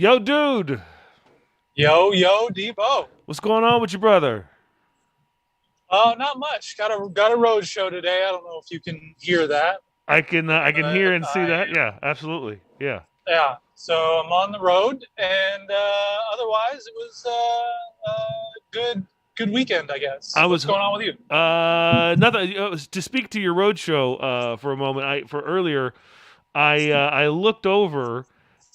Yo, dude. Yo, Debo. What's going on with your brother? Not much. Got a road show today. I don't know if you can hear that, I can hear but and see that. Yeah, absolutely. Yeah. yeah. So I'm on the road, and otherwise it was good weekend, I guess. I What's was going on with you? nothing to speak to your road show for a moment. I for earlier I looked over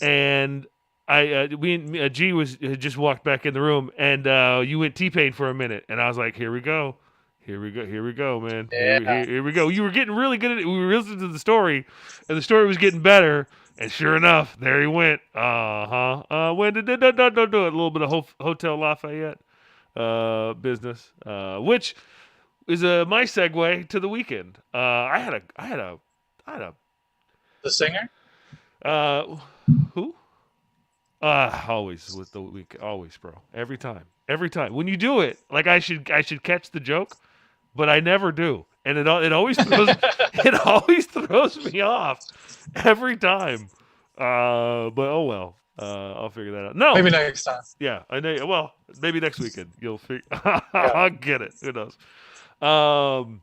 and G was had just walked back in the room and you went T-Pain for a minute and I was like, here we go. Here we go, man. Yeah. Here we go. You were getting really good at it. We were listening to the story, and the story was getting better. And sure enough, there he went. When did don't do it? A little bit of Hotel Lafayette business, which is my segue to the weekend. I had a The singer. uh, who? Always with the week, always, bro. Every time. When you do it, like I should catch the joke, but I never do, and it always throws it always throws me off every time. But oh well. I'll figure that out. No, Maybe next time. yeah, I know. Well, maybe next weekend you'll figure. Yeah. I'll get it. Who knows? Um,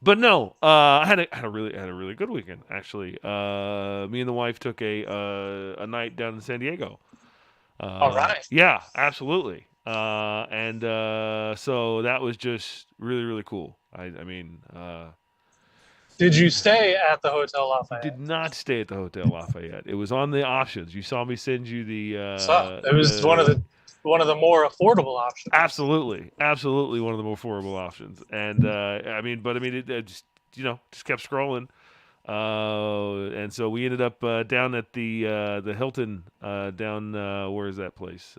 but no, I had a really good weekend actually. Me and the wife took a night down in San Diego. All right. Yeah, absolutely. And so that was just really cool. I mean, Did you stay at the Hotel did Lafayette? not stay at the Hotel Lafayette. It was on the options. You saw me send you So it was one of the more affordable options. absolutely one of the more affordable options. And it just just kept scrolling. And so we ended up down at the Hilton down where is that place?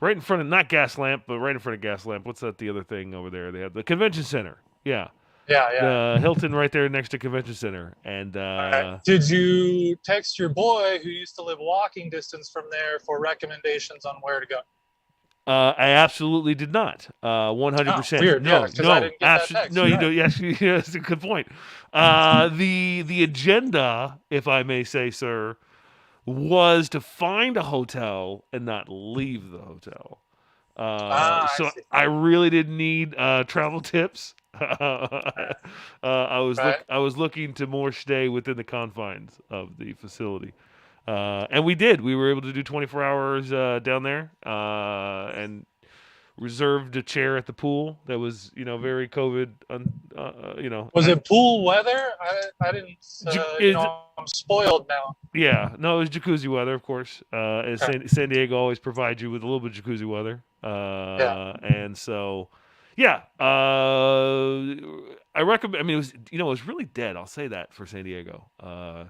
Right in front of not Gaslamp, but right in front of Gaslamp. What's that? The other thing over there? They have the convention center. Yeah, Yeah. the Hilton right there next to convention center. And All right. Did you text your boy who used to live walking distance from there for recommendations on where to go? I absolutely did not. 100%. Weird. Yeah, No, because I didn't get that text. no, you Right. don't. Actually, yeah, that's a good point. The agenda, if I may say, sir, was to find a hotel and not leave the hotel. I So see. I really didn't need travel tips. Right. I was looking to more stay within the confines of the facility. And we did. We were able to do 24 hours down there and reserved a chair at the pool that was, very COVID, Was it pool weather? I didn't. is, I'm spoiled now. yeah, no, it was jacuzzi weather, of course. As Okay. San Diego always provides you with a little bit of jacuzzi weather. Yeah. And so, yeah, I recommend. I mean, it was really dead. I'll say that for San Diego. Been,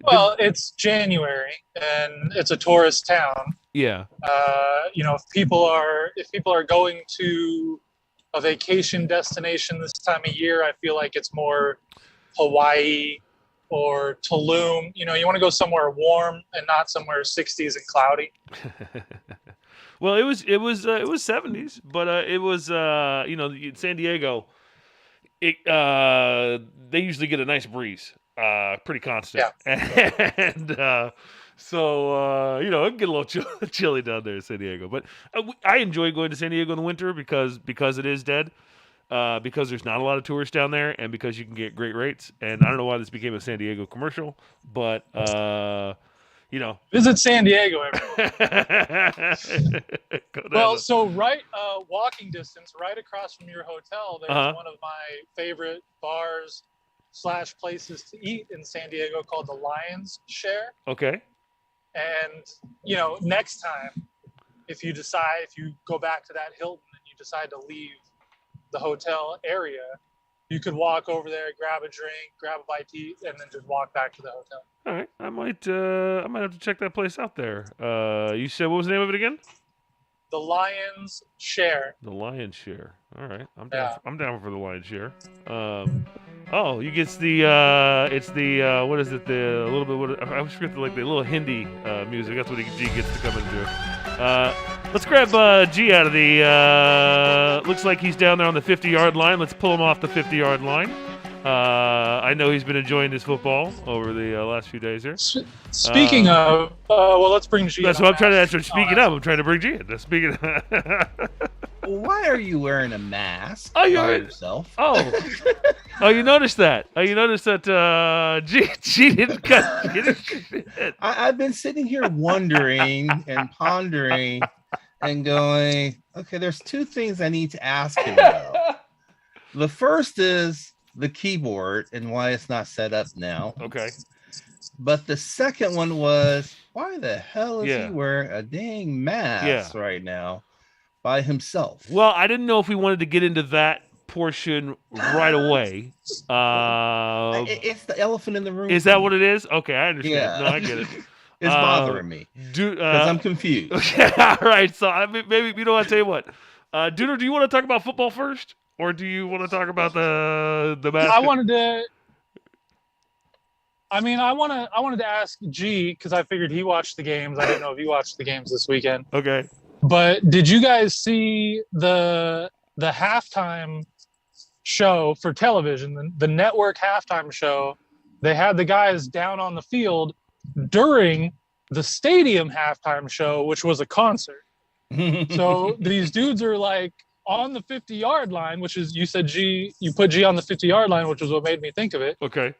Well, it's January and it's a tourist town. yeah, If people are going to a vacation destination this time of year, I feel like it's more Hawaii or Tulum. You want to go somewhere warm and not somewhere 60s and cloudy. well, it was 70s, but it was San Diego. They usually get a nice breeze, pretty constant, Yeah. and so it can get a little chilly down there in San Diego. But I enjoy going to San Diego in the winter because it is dead. Because there's not a lot of tourists down there, and because you can get great rates. And I don't know why this became a San Diego commercial, but Visit San Diego every go down Well, to- so walking distance, right across from your hotel, there's Uh-huh. one of my favorite bars / places to eat in San Diego called the Lion's Share. Okay. And next time, if you go back to that Hilton and you decide to leave the hotel area, you could walk over there, grab a drink, grab a bite to eat, and then just walk back to the hotel. All right. I might have to check that place out there. You said what was the name of it again? The Lion's Share. The Lion's Share. All right. I'm down. Yeah. I'm down for the Lion's Share. You get it's the what is it? The a little bit. What I always forget the little Hindi music. That's what G gets to come into. Let's grab G out of the. Looks like he's down there on the 50-yard line. Let's pull him off the 50-yard line. I know he's been enjoying his football over the last few days here. Speaking of, well, let's bring G in That's on what I'm trying to that. answer. Speaking of, I'm trying to bring G in. Speaking of. Why are you wearing a mask Oh, by yourself? Oh, you noticed that? Oh, you noticed that G didn't cut. She didn't shit. I've been sitting here wondering and pondering and going, okay, there's two things I need to ask him about. The first is the keyboard and why it's not set up now. Okay. But the second one was, why the hell is Yeah. he wearing a dang mask right now by himself? Well, I didn't know if we wanted to get into that portion right away. It's the elephant in the room. Is that what it is? Okay, I understand. Yeah. No, I get it. It's bothering me because I'm confused. Okay, all right. So I mean, maybe you know what? I'll tell you what. Duder, do you want to talk about football first, or do you want to talk about the basket? I wanted to ask G because I figured he watched the games. I didn't know if you watched the games this weekend. Okay. But did you guys see the halftime show for television? The network halftime show. They had the guys down on the field during the stadium halftime show, which was a concert. So these dudes are like on the 50-yard line, which is, you said G, you put G on the 50-yard line, which is what made me think of it. Okay.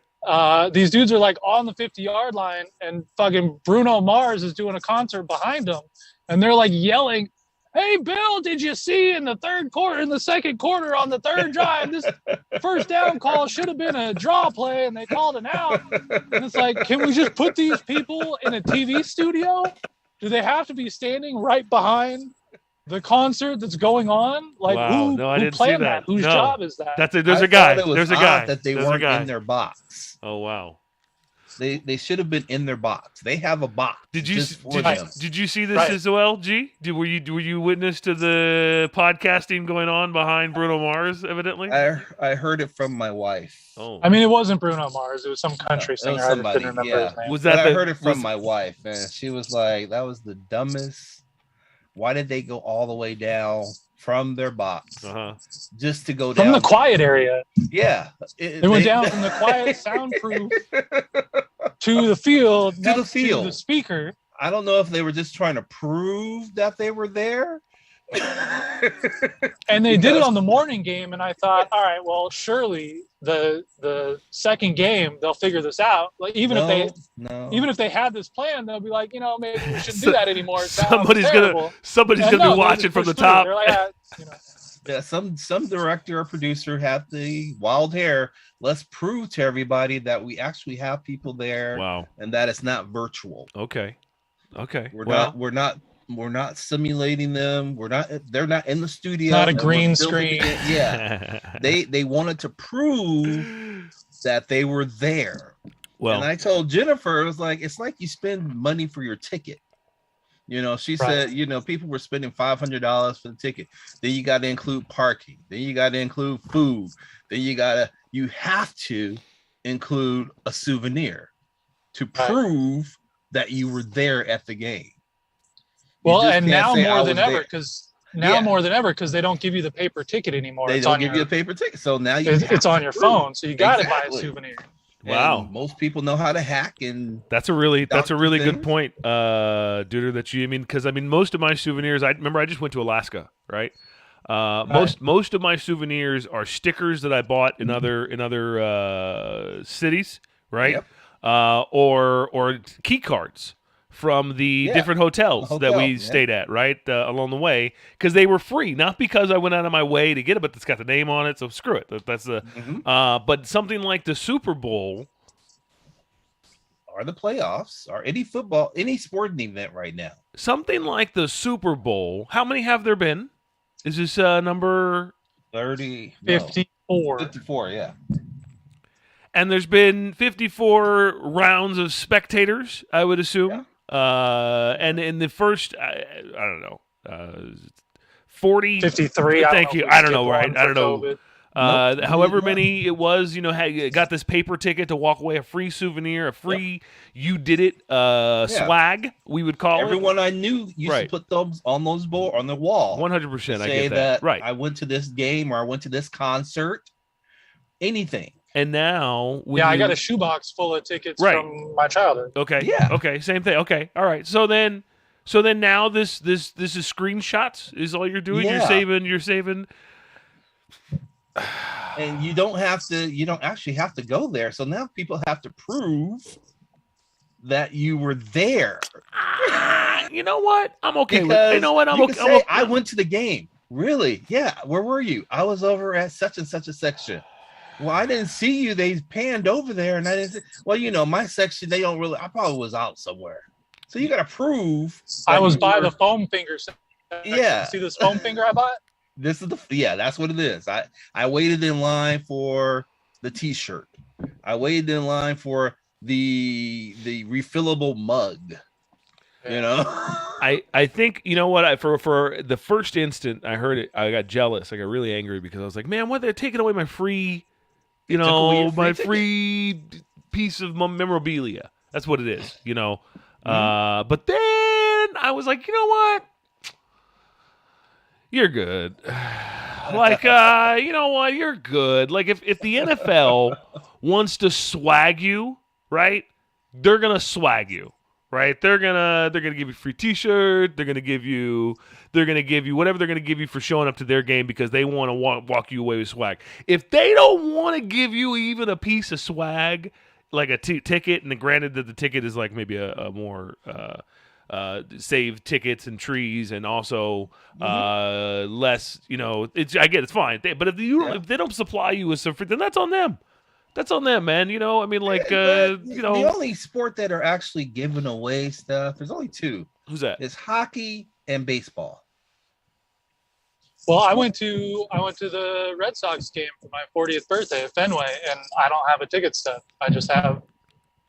These dudes are like on the 50-yard line, and fucking Bruno Mars is doing a concert behind them, and they're like yelling, "Hey Bill, did you see in the second quarter on the third drive, this first down call should have been a draw play and they called an out?" And it's like, can we just put these people in a TV studio? Do they have to be standing right behind the concert that's going on? Like, wow. who didn't planned see that? Whose job is that? There's a guy. There's a guy that they weren't in their box. Oh wow. They should have been in their box. They have a box. Did you see this Right. as well, G? Were you witness to the podcasting going on behind Bruno Mars? Evidently, I heard it from my wife. Oh, I mean, it wasn't Bruno Mars. It was some country singer. I just didn't remember his name. Was that? I heard it from my wife, and she was like, "That was the dumbest. Why did they go all the way down from their box just to go down from the quiet area?" Yeah, they went down from the quiet, soundproof to the field, to the speaker. I don't know if they were just trying to prove that they were there. And they did it on the morning game, and I thought, all right, well, surely the second game they'll figure this out. Like even if they had this plan, they'll be like, maybe we shouldn't do that anymore. Somebody's gonna be watching from the top. Yeah, some director or producer had the wild hair. Let's prove to everybody that we actually have people there. Wow. And that it's not virtual. Okay. We're not simulating them. They're not in the studio. Not a green screen. Yeah. They wanted to prove that they were there. Well, and I told Jennifer, it was like, it's like you spend money for your ticket. She said, people were spending $500 for the ticket. Then you got to include parking. Then you got to include food. Then you have to include a souvenir to prove that you were there at the game. Well, and now more than ever, because they don't give you the paper ticket anymore. They don't give you a paper ticket. So now it's on your phone. So you got to buy a souvenir. Wow, and most people know how to hack, and that's a really good point, Duder. Because most of my souvenirs. I remember I just went to Alaska, right? Most of my souvenirs are stickers that I bought in other cities, right? Yep. Or key cards from the different hotels that we stayed at, right, along the way, because they were free, not because I went out of my way to get it, but it's got the name on it, so screw it. That's the. But something like the Super Bowl, or the playoffs, or any football, any sporting event right now. Something like the Super Bowl. How many have there been? Is this number 30? 54. 54, yeah. And there's been 54 rounds of spectators, I would assume. Yeah. And in the first, I don't know, 40, 53. Thank you. I don't know, right? I don't know. However many it was, got this paper ticket to walk away, a free souvenir, a free you did it swag, we would call Everyone I knew used to put those on those board on the wall. 100%. I get that. Right. I went to this game or I went to this concert. Anything. And now, I got a shoebox full of tickets from my childhood. Okay. Yeah. Okay. Same thing. Okay. All right. So then now this is screenshots is all you're doing. Yeah. You're saving. And you don't actually have to go there. So now people have to prove that you were there. You know what? I'm okay with it. You know what? I'm okay. I went to the game. Really? Yeah. Where were you? I was over at such and such a section. Well, I didn't see you. They panned over there, and I didn't see. Well, my section, they don't really. I probably was out somewhere. So you got to prove. I was by the foam finger section. Yeah. See this foam finger I bought? This is that's what it is. I waited in line for the T-shirt. I waited in line for the refillable mug. I think what for the first instant I heard it, I got jealous. I got really angry because I was like, man, what, they're taking away my free, free piece of memorabilia. That's what it is, But then I was like, you know what? You're good. Like, you know what? You're good. Like, if the NFL wants to swag you, right? They're gonna swag you, right? They're gonna give you a free T-shirt. They're gonna give you whatever they're gonna give you for showing up to their game because they want to walk you away with swag. If they don't want to give you even a piece of swag, like a ticket, and granted that the ticket is like maybe a more save tickets and trees, and also less. I get it's fine. But if they don't supply you with some free, then that's on them. That's on them, man. I mean, like, the only sport that are actually giving away stuff, there's only two. Who's that? It's hockey and baseball. Well, I went to the Red Sox game for my 40th birthday at Fenway, and I don't have a ticket stub. I just have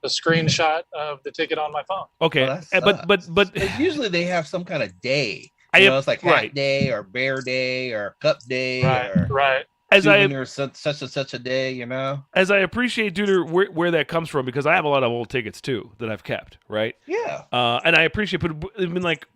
a screenshot of the ticket on my phone. Okay, but usually they have some kind of day. It's like Hat Day or Bear Day or Cup Day, right. Such and such a day, As I appreciate, dude, where that comes from, because I have a lot of old tickets too that I've kept, right? Yeah. And I appreciate, but I mean, like,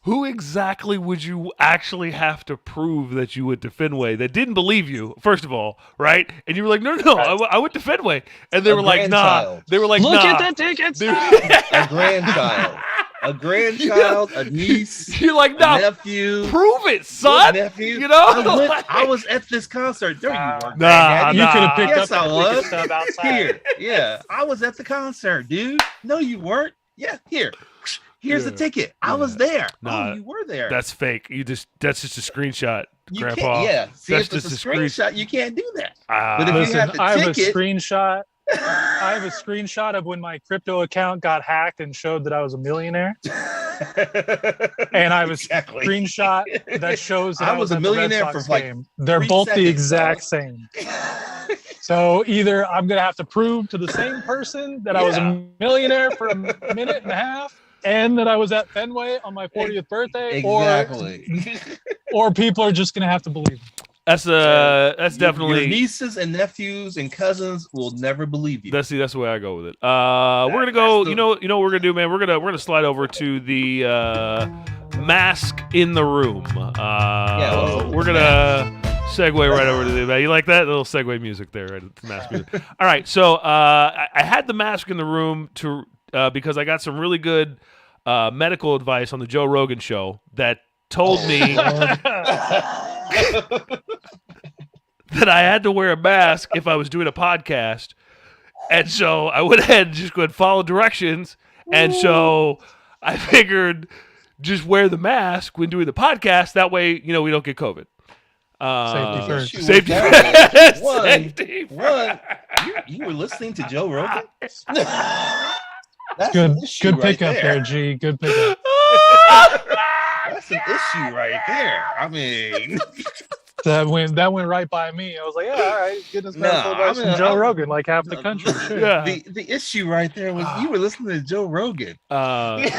who exactly would you actually have to prove that you went to Fenway that didn't believe you, first of all, right? And you were like, no, I went to Fenway, and they were like, nah. They were like, look nah. at the tickets. A grandchild. A grandchild, a niece, you're like, nah, a nephew. Prove it, son. Nephew. I was at this concert. There you were. Nah, you could have picked yes, up I was. stuff outside. Here, yeah, I was at the concert, dude. No, you weren't. Yeah, here's the ticket. I was there. Nah, you were there. That's fake. That's just a screenshot, Grandpa. Can't, yeah, see, that's if it's just a screenshot, you can't do that. But if listen, you have the I have ticket, a screenshot. I have a screenshot of when my crypto account got hacked and showed that I was a millionaire. And I have a screenshot that shows that I was a millionaire for game. They're both the exact same. So either I'm going to have to prove to the same person that I was a millionaire for a minute and a half, and that I was at Fenway on my 40th birthday, or people are just going to have to believe me. That's definitely your nieces and nephews and cousins will never believe you. That's the way I go with it. We're gonna go. You know what we're gonna do, man. We're gonna slide over to the mask in the room. We're gonna segue right over to the. You like that little segue music there? Right, it's mask music. All right, so I had the mask in the room because I got some really good medical advice on the Joe Rogan show that told me. That I had to wear a mask if I was doing a podcast. And so I went ahead and just followed directions. And so I figured just wear the mask when doing the podcast. That way, we don't get COVID. Safety first. Safety first. You were listening to Joe Rogan? That's good pickup there, G. Good pickup. That's an issue right there. I mean... That went right by me. I was like, yeah, all right, goodness advice from Joe Rogan, like half the country. Sure. Yeah. The issue right there was you were listening to Joe Rogan. Okay,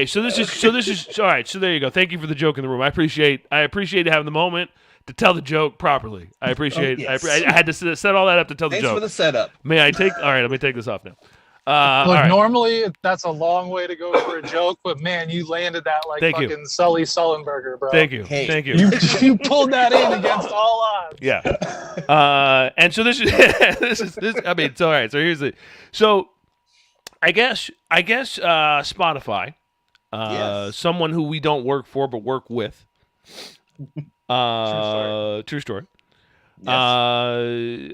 so this is all right. So there you go. Thank you for the joke in the room. I appreciate having the moment to tell the joke properly. I appreciate. Yes. I had to set all that up to tell the joke. Thanks for the setup. May I take? All right, let me take this off now. Look, normally that's a long way to go for a joke, but man, you landed that like fucking Sully Sullenberger, bro. Thank you. Hey. Thank you. You pulled that in against all odds. Yeah. And so this is this. I mean, it's all right. So here's the. So I guess Spotify, Yes. someone who we don't work for but work with. True story. Yes.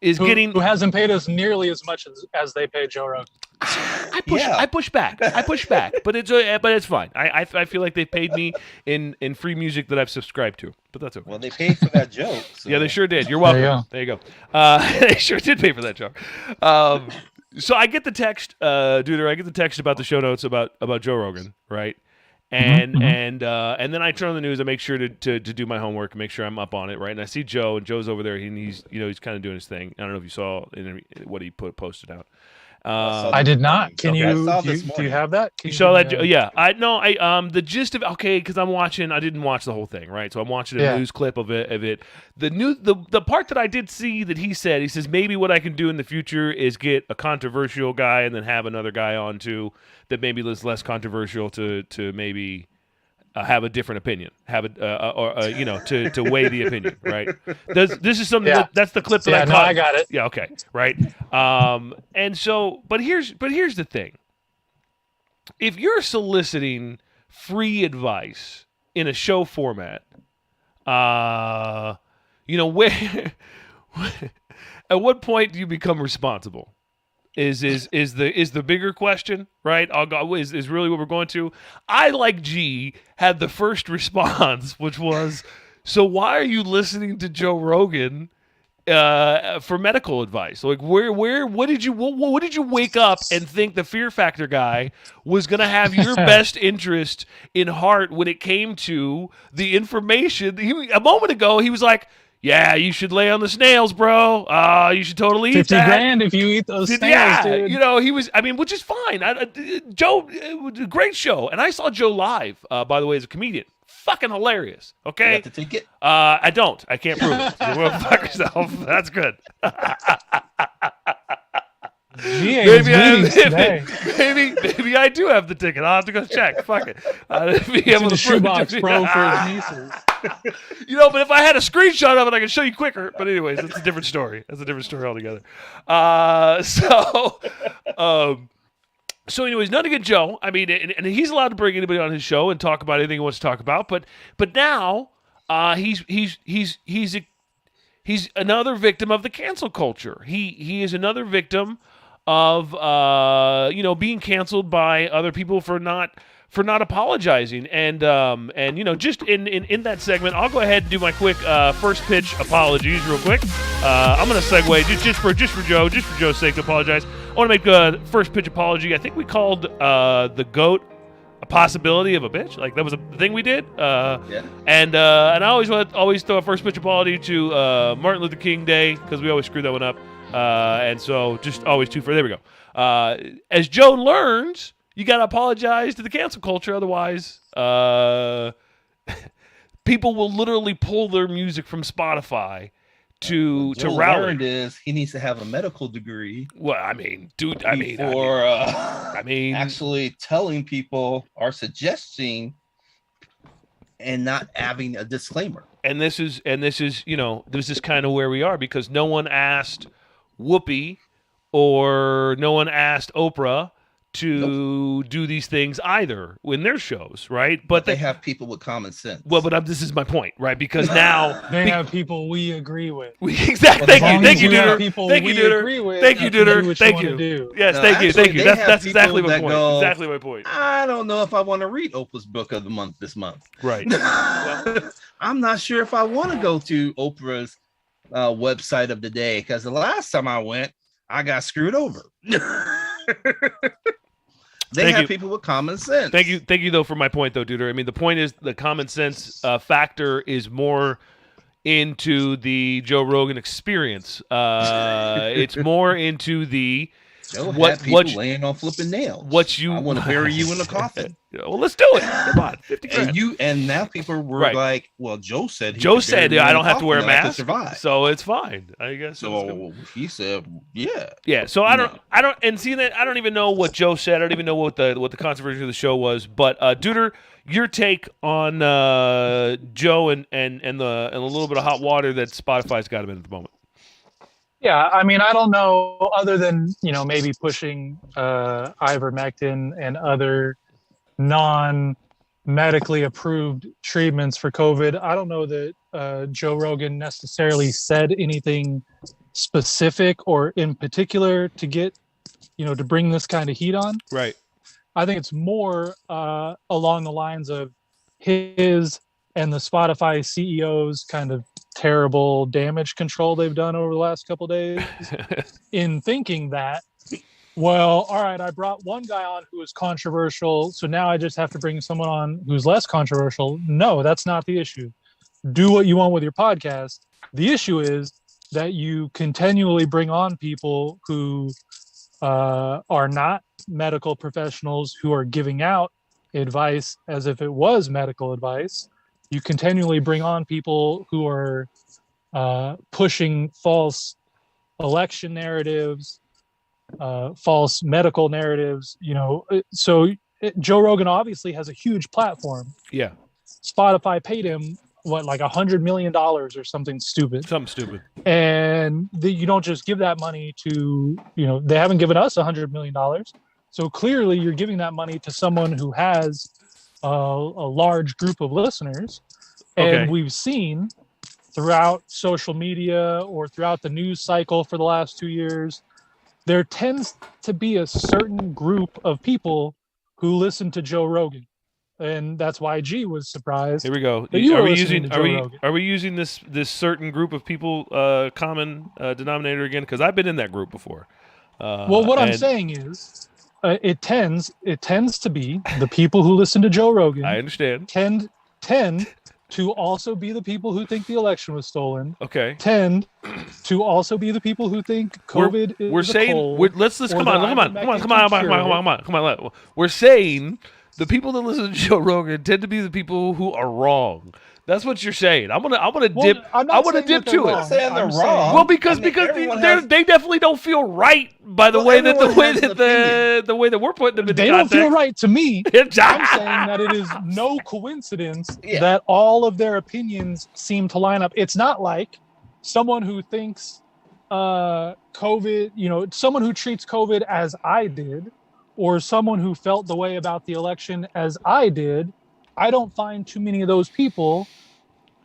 Is getting who hasn't paid us nearly as much as they pay Joe Rogan. I push back, but it's fine. I feel like they paid me in free music that I've subscribed to, but that's okay. Well, they paid for that joke. So. Yeah, they sure did. You're welcome. There you go. They sure did pay for that joke. So I get the text, Duder. I get the text about the show notes about Joe Rogan, right? And and then I turn on the news. I make sure to do my homework and make sure I'm up on it, right? And I see Joe, and Joe's over there. He's kind of doing his thing. I don't know if you saw what he posted out. I did not. Can you? Do you have that? You saw that? Yeah. The gist of because I'm watching. I didn't watch the whole thing, right? So I'm watching a news clip of it. The part that I did see that he says maybe what I can do in the future is get a controversial guy and then have another guy on too that maybe is less controversial to maybe. Have a different opinion, to weigh the opinion, right? This is something that's the clip that I caught. No, I got it. Yeah, okay, right. And so, but here's the thing: if you're soliciting free advice in a show format, where at what point do you become responsible? Is the bigger question, right? Is really what we're going to. I, like G, had the first response, which was, so why are you listening to Joe Rogan for medical advice? Like, what did you wake up and think the Fear Factor guy was going to have your best interest in heart when it came to the information? A moment ago, he was like, yeah, you should lay on the snails, bro. You should totally eat 50 grand if you eat those snails, dude. He was, which is fine. Joe, it was a great show. And I saw Joe live, by the way, as a comedian. Fucking hilarious, okay? You have to take it? I don't. I can't prove it. You will fuck yourself. That's good. Maybe I do have the ticket. I'll have to go check. Fuck it. It's in the shoebox, bro, for his nieces. But if I had a screenshot of it, I could show you quicker. But anyways, that's a different story. That's a different story altogether. So anyways, nothing against Joe. I mean, and he's allowed to bring anybody on his show and talk about anything he wants to talk about. But now he's another victim of the cancel culture. He is another victim of being canceled by other people for not apologizing, and just in that segment, I'll go ahead and do my quick first pitch apologies real quick. I'm gonna segue just for Joe's sake to apologize. I want to make a first pitch apology. I think we called the GOAT a possibility of a bitch. Like, that was a thing we did. And I always throw a first pitch apology to Martin Luther King Day, because we always screw that one up. And so just always there we go. As Joe learns, you got to apologize to the cancel culture. Otherwise, people will literally pull their music from Spotify to rally. Learned is he needs to have a medical degree. Well, I mean, dude, actually telling people or suggesting and not having a disclaimer. And this is kind of where we are, because no one asked Whoopi or no one asked Oprah to do these things either in their shows, right? But they have people with common sense. Well, but this is my point, right? Because now they have people we agree with. Exactly. Thank you, Duder. Thank you, Duder. Thank you, Duder. Thank you. Yes, thank you. That's exactly my point. Exactly my point. I don't know if I want to read Oprah's book of the month this month. Right. I'm not sure if I want to go to Oprah's website of the day, because the last time I went, I got screwed over. They have people with common sense. Thank you though for my point though, Duder. I mean, the point is the common sense factor is more into the Joe Rogan experience. It's more into the Joe had people laying on flipping nails. I want to bury you in a coffin. Well, let's do it. Come on, 50 grand. And now people were like, well, Joe said I don't have to wear a mask, so it's fine. I guess. So he said, yeah. Yeah. So I don't, and see that I don't even know what Joe said. I don't even know what the controversy of the show was. But Duder, your take on Joe and the little bit of hot water that Spotify's got him in at the moment. Yeah, I mean, I don't know, other than, maybe pushing ivermectin and other non-medically approved treatments for COVID. I don't know that Joe Rogan necessarily said anything specific or in particular to get, to bring this kind of heat on. Right. I think it's more along the lines of his and the Spotify CEO's kind of terrible damage control they've done over the last couple of days in thinking that, well, all right, I brought one guy on who was controversial, so now I just have to bring someone on who's less controversial. No, that's not the issue. Do what you want with your podcast. The issue is that you continually bring on people who are not medical professionals, who are giving out advice as if it was medical advice. You continually bring on people who are pushing false election narratives, false medical narratives, So Joe Rogan obviously has a huge platform. Yeah. Spotify paid him, like $100 million or something stupid. Something stupid. And you don't just give that money to, they haven't given us $100 million. So clearly you're giving that money to someone who has a large group of listeners. And we've seen throughout social media or throughout the news cycle for the last 2 years, there tends to be a certain group of people who listen to Joe Rogan. And that's why G was surprised. Here we go. Are we using this certain group of people common denominator again? Because I've been in that group before. What I'm saying is, it tends to be the people who listen to Joe Rogan. I understand. Tend to also be the people who think the election was stolen. Okay. Tend to also be the people who think COVID is we're saying cold, let's come on. We're saying the people that listen to Joe Rogan tend to be the people who are wrong. That's what you're saying. I want to dip. I want to dip to it. I'm not saying they're wrong. Well, because they definitely don't feel right by the way that the way that we're putting them in they context. Don't feel right to me. I'm saying that it is no coincidence that all of their opinions seem to line up. It's not like someone who thinks COVID, someone who treats COVID as I did, or someone who felt the way about the election as I did. I don't find too many of those people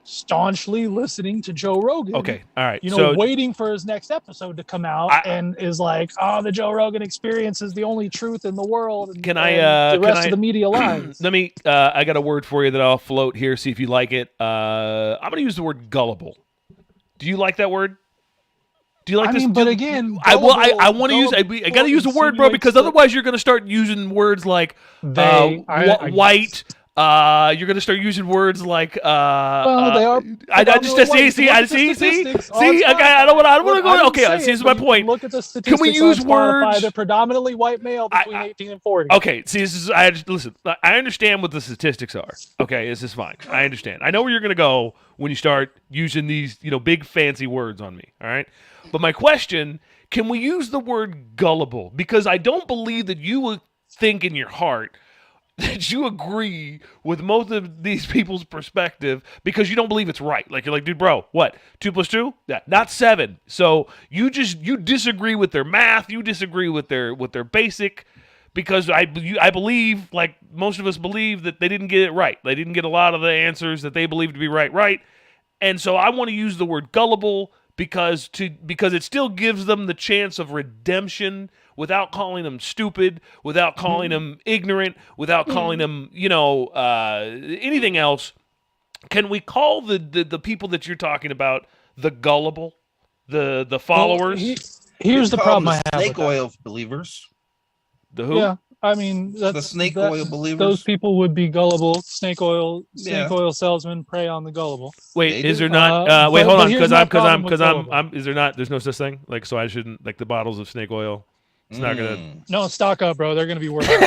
staunchly listening to Joe Rogan. Okay, all right. Waiting for his next episode to come out and is like, "Oh, the Joe Rogan experience is the only truth in the world." And, the rest of the media lies. Let me. I got a word for you that I'll float here. See if you like it. I'm going to use the word gullible. Do you like that word? Do you like this? But again, I want to use. I got to use a word, bro, because otherwise you're going to start using words like white. You're gonna start using words like they are. I just see. I don't want to go. Okay, see, this is my point. Look at the statistics. Can we use words? They're predominantly white male between 18 and 40. Okay, see, listen. I understand what the statistics are. Okay, this is fine. I understand. I know where you're gonna go when you start using these, big fancy words on me. All right, but my question: can we use the word gullible? Because I don't believe that you would think in your heart that you agree with most of these people's perspective because you don't believe it's right. Like, you're like, dude, bro, what? 2 + 2? Yeah, not 7. So you disagree with their math. You disagree with their basic, because I believe, like most of us believe, that they didn't get it right. They didn't get a lot of the answers that they believe to be right. And so I want to use the word gullible because it still gives them the chance of redemption without calling them stupid, without calling them ignorant, without calling them, anything else. Can we call the people that you're talking about the gullible, the followers? Well, here's the problem I have. Snake oil believers. The who? Yeah, I mean, that's, the snake oil believers. Those people would be gullible. Snake oil salesmen prey on the gullible. Wait, is there not? Hold on, because I'm. Is there not? There's no such thing. Like, so I shouldn't, like, the bottles of snake oil. It's not gonna. No, stock up, bro. They're gonna be worth a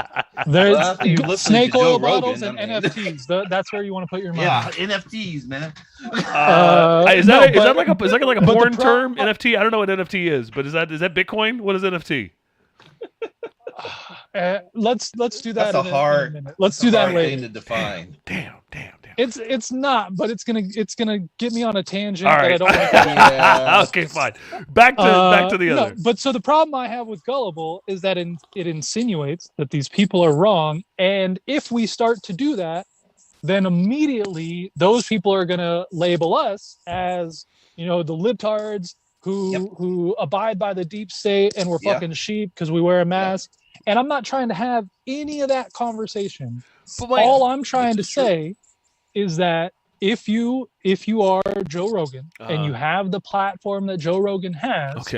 lot. There's snake oil bottles and NFTs. That's where you want to put your money. Yeah, NFTs, man. Is that like a porn term? NFT? I don't know what NFT is, but is that Bitcoin? What is NFT? Let's do that. That's a hard. Let's do that later. Thing to define. Damn. It's not, but it's gonna get me on a tangent All right. that I don't want to. Okay, fine. Back to the other. No, but so the problem I have with Gullible is that it insinuates that these people are wrong, and if we start to do that, then immediately those people are gonna label us as the libtards who abide by the deep state and we're fucking sheep because we wear a mask. And I'm not trying to have any of that conversation. All I'm trying to say is that if you are Joe Rogan and you have the platform that Joe Rogan has,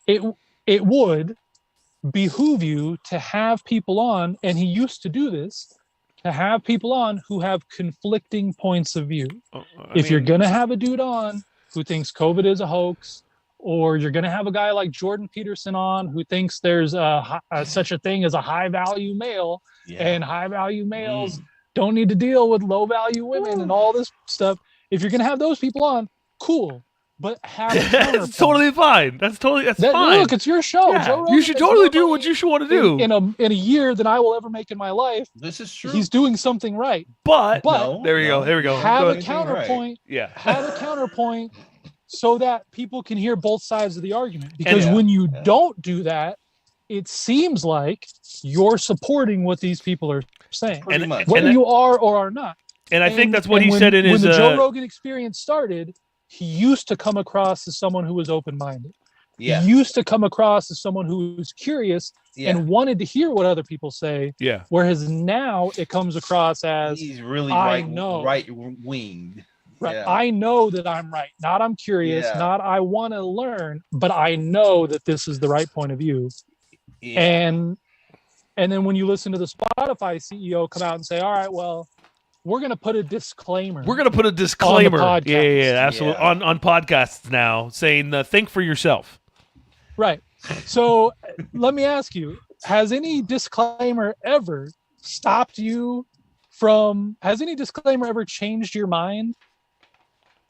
it would behoove you to have people on, and he used to do this, to have people on who have conflicting points of view. If you're going to have a dude on who thinks COVID is a hoax, or you're going to have a guy like Jordan Peterson on who thinks there's such a thing as a high-value male, and high-value males don't need to deal with low-value women and all this stuff. If you're going to have those people on, cool. But have a counterpoint. That's totally fine. That's fine. Look, it's your show. Yeah, Joe Rogan you should totally do what you should want to do. In a year than I will ever make in my life. This is true. He's doing something right. But there we go. Here we go. Have a counterpoint. Right. Yeah. Have a counterpoint so that people can hear both sides of the argument. Because when you don't do that, it seems like you're supporting what these people are saying. Pretty much. Whether you are or are not. And I think that's what he said in his... When the Joe Rogan experience started, he used to come across as someone who was open-minded. Yeah. He used to come across as someone who was curious and wanted to hear what other people say. Yeah. Whereas now it comes across as... He's really right-winged. Right. Yeah. I know that I'm right. Not I'm curious, not I want to learn, but I know that this is the right point of view. Yeah. And then when you listen to the Spotify CEO come out and say, all right, well, we're going to put a disclaimer. On yeah, absolutely. On podcasts now saying, think for yourself. Right. So let me ask you, has any disclaimer ever stopped you has any disclaimer ever changed your mind?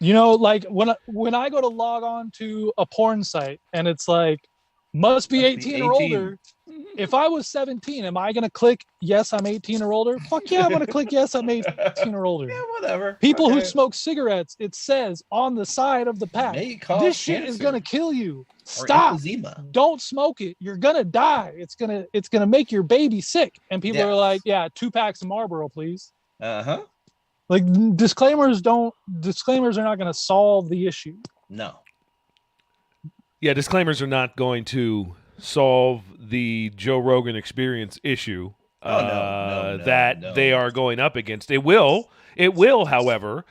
Like when I go to log on to a porn site and it's like, must be 18 or older. If I was 17, am I going to click, yes, I'm 18 or older? Fuck yeah, I'm going to click, yes, I'm 18 or older. Yeah, whatever. People who smoke cigarettes, it says on the side of the pack, this shit is going to kill you. Stop. Don't smoke it. You're going to die. It's going to make your baby sick. And people are like, 2 packs of Marlboro, please. Uh-huh. Like disclaimers are not going to solve the issue. No. Yeah, disclaimers are not going to solve the Joe Rogan experience issue that they are going up against. It will, however,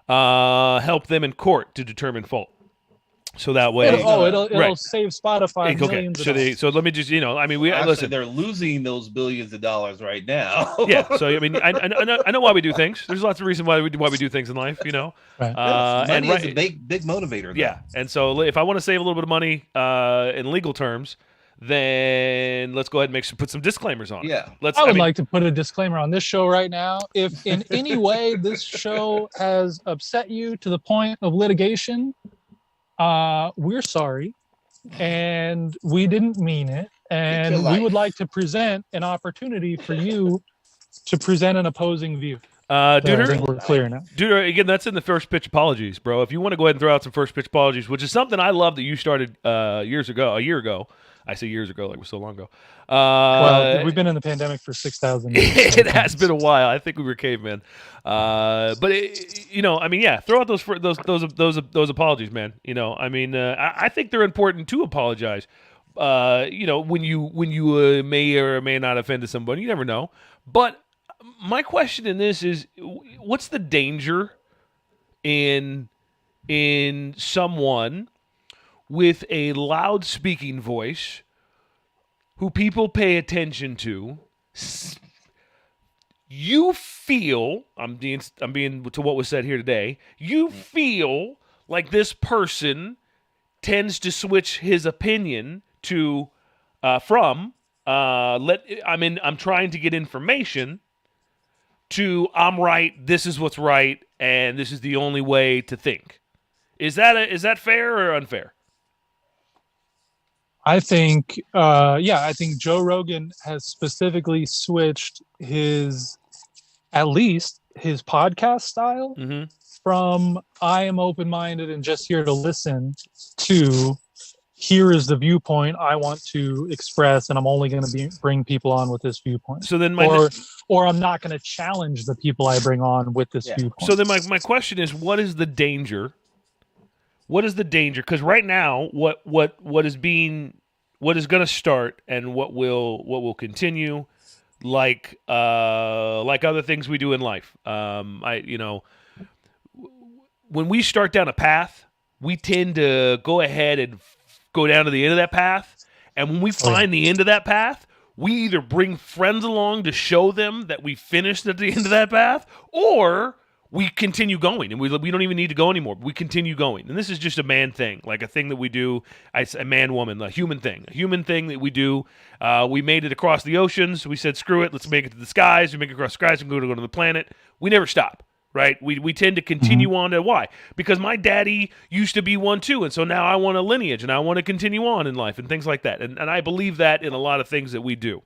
help them in court to determine fault. So that way, it'll save Spotify millions of dollars. So let me just, listen. They're losing those billions of dollars right now. Yeah. So I know why we do things. There's lots of reasons why we do things in life. Right. Money is a big motivator. Though. Yeah. And so if I want to save a little bit of money in legal terms, then let's go ahead and put some disclaimers on it. Yeah. I would like to put a disclaimer on this show right now. If in any way this show has upset you to the point of litigation, we're sorry, and we didn't mean it, and we would like to present an opportunity for you to present an opposing view. Dude, I think we're clear now. Dude, again, that's in the first pitch apologies, bro. If you want to go ahead and throw out some first pitch apologies, which is something I love that you started a year ago. I say years ago, like it was so long ago. Well, we've been in the pandemic for 6,000 years. It has been a while. I think we were cavemen. But throw out those apologies, man. I think they're important to apologize. When you may or may not offend somebody, you never know. But my question in this is, what's the danger in someone with a loud speaking voice who people pay attention to? You feel, I'm being to what was said here today, you feel like this person tends to switch his opinion to from I'm trying to get information to I'm right, this is what's right, and this is the only way to think. Is that fair or unfair? I think, I think Joe Rogan has specifically switched at least his podcast style from I am open-minded and just here to listen to here is the viewpoint I want to express, and I'm only going to bring people on with this viewpoint. So then or I'm not going to challenge the people I bring on with this viewpoint. So then my question is, what is the danger? What is the danger? Because right now, what is going to start and what will continue, like other things we do in life. When we start down a path, we tend to go ahead and go down to the end of that path, and when we find the end of that path, we either bring friends along to show them that we finished at the end of that path, or we continue going, and we don't even need to go anymore. We continue going, and this is just a man thing, like a thing that we do. A man-woman, a human thing that we do. We made it across the oceans. We said, screw it, let's make it to the skies. We make it across the skies. We go to the planet. We never stop. Right? We tend to continue on to why? Because my daddy used to be one too, and so now I want a lineage, and I want to continue on in life, and things like that. And I believe that in a lot of things that we do.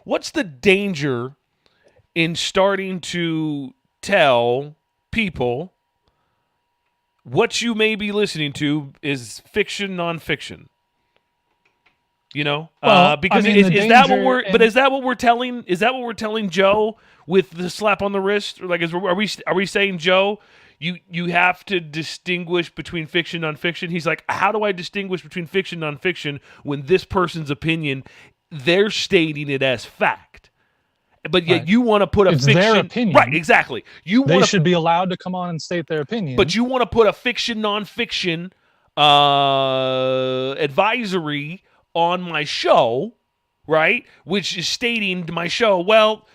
What's the danger in starting to tell people what you may be listening to is fiction, nonfiction? Because is that what we're telling? Is that what we're telling Joe with the slap on the wrist? Or are we saying, Joe, you have to distinguish between fiction and nonfiction? He's like, how do I distinguish between fiction and nonfiction when this person's opinion, they're stating it as fact, but yet you want to put it's fiction, their opinion, right? Exactly. They should be allowed to come on and state their opinion, but you want to put a fiction nonfiction advisory on my show, right? Which is stating to my show, well,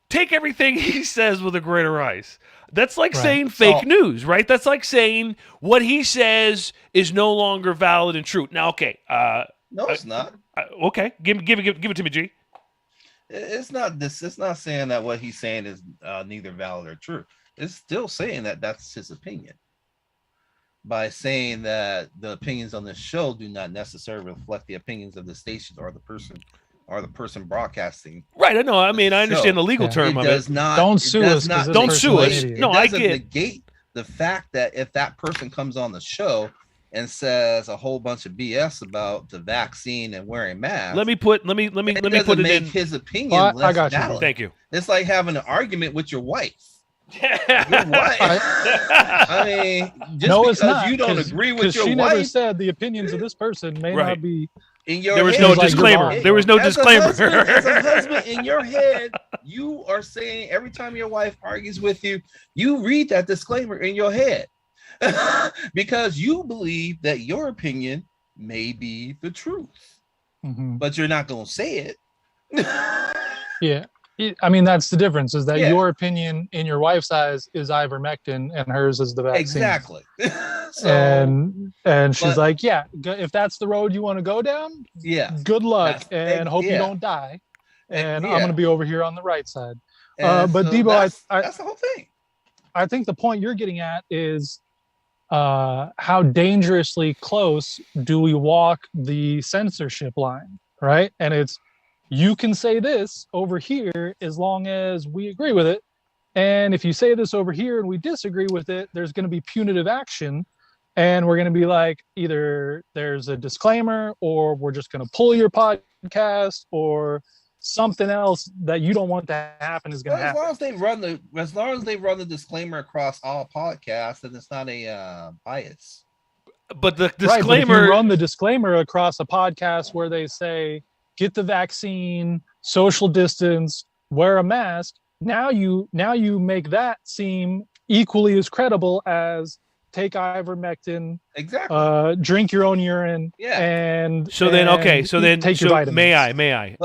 take everything he says with a grain of rice. That's like saying fake news, right? That's like saying what he says is no longer valid and true. Now, okay. No, it's not. Okay. Give it to me, G. It's not this. It's not saying that what he's saying is neither valid or true. It's still saying that that's his opinion. By saying that the opinions on this show do not necessarily reflect the opinions of the station or the person broadcasting. Right, I know. I mean, I understand the legal term of it. Does not. Don't sue us. Don't sue us. No, I get negate the fact that if that person comes on the show and says a whole bunch of BS about the vaccine and wearing masks, let me put it in his opinion. I got you. Valid. Thank you. It's like having an argument with your wife. I mean, just because you don't agree with your she wife, never said the opinions of this person may not be. In your there was head, no disclaimer. There was no disclaimer. As a husband, in your head, you are saying every time your wife argues with you, you read that disclaimer in your head because you believe that your opinion may be the truth, but you're not going to say it. Yeah. I mean, that's the difference, is that your opinion in your wife's eyes is ivermectin and hers is the vaccine. Exactly. And she's like, yeah, if that's the road you want to go down, good luck and hope you don't die. And I'm going to be over here on the right side. But so Debo, that's the whole thing. I think the point you're getting at is how dangerously close do we walk the censorship line, right? And it's, you can say this over here as long as we agree with it. And if you say this over here and we disagree with it, there's going to be punitive action. And we're going to be like, either there's a disclaimer or we're just going to pull your podcast or something else that you don't want to happen is going to happen. As long as they run the disclaimer across all podcasts, then it's not a bias. But the disclaimer, right, but if you run the disclaimer across a podcast where they say, get the vaccine, social distance, wear a mask. Now you make that seem equally as credible as take ivermectin, drink your own urine, and so then take your vitamins. May I?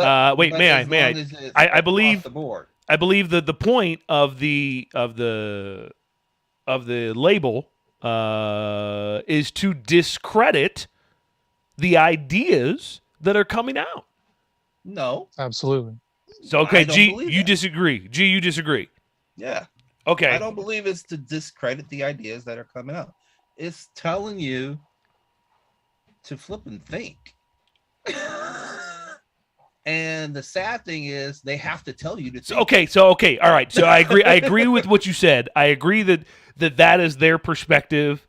I believe the point of the label is to discredit the ideas that are coming out. No, Absolutely. So, okay, I don't G, believe you that. disagree. G, you disagree. Yeah. Okay. I don't believe it's to discredit the ideas that are coming out. It's telling you to flip and think. And the sad thing is they have to tell you to think. Okay, all right. So I agree with what you said. I agree that is their perspective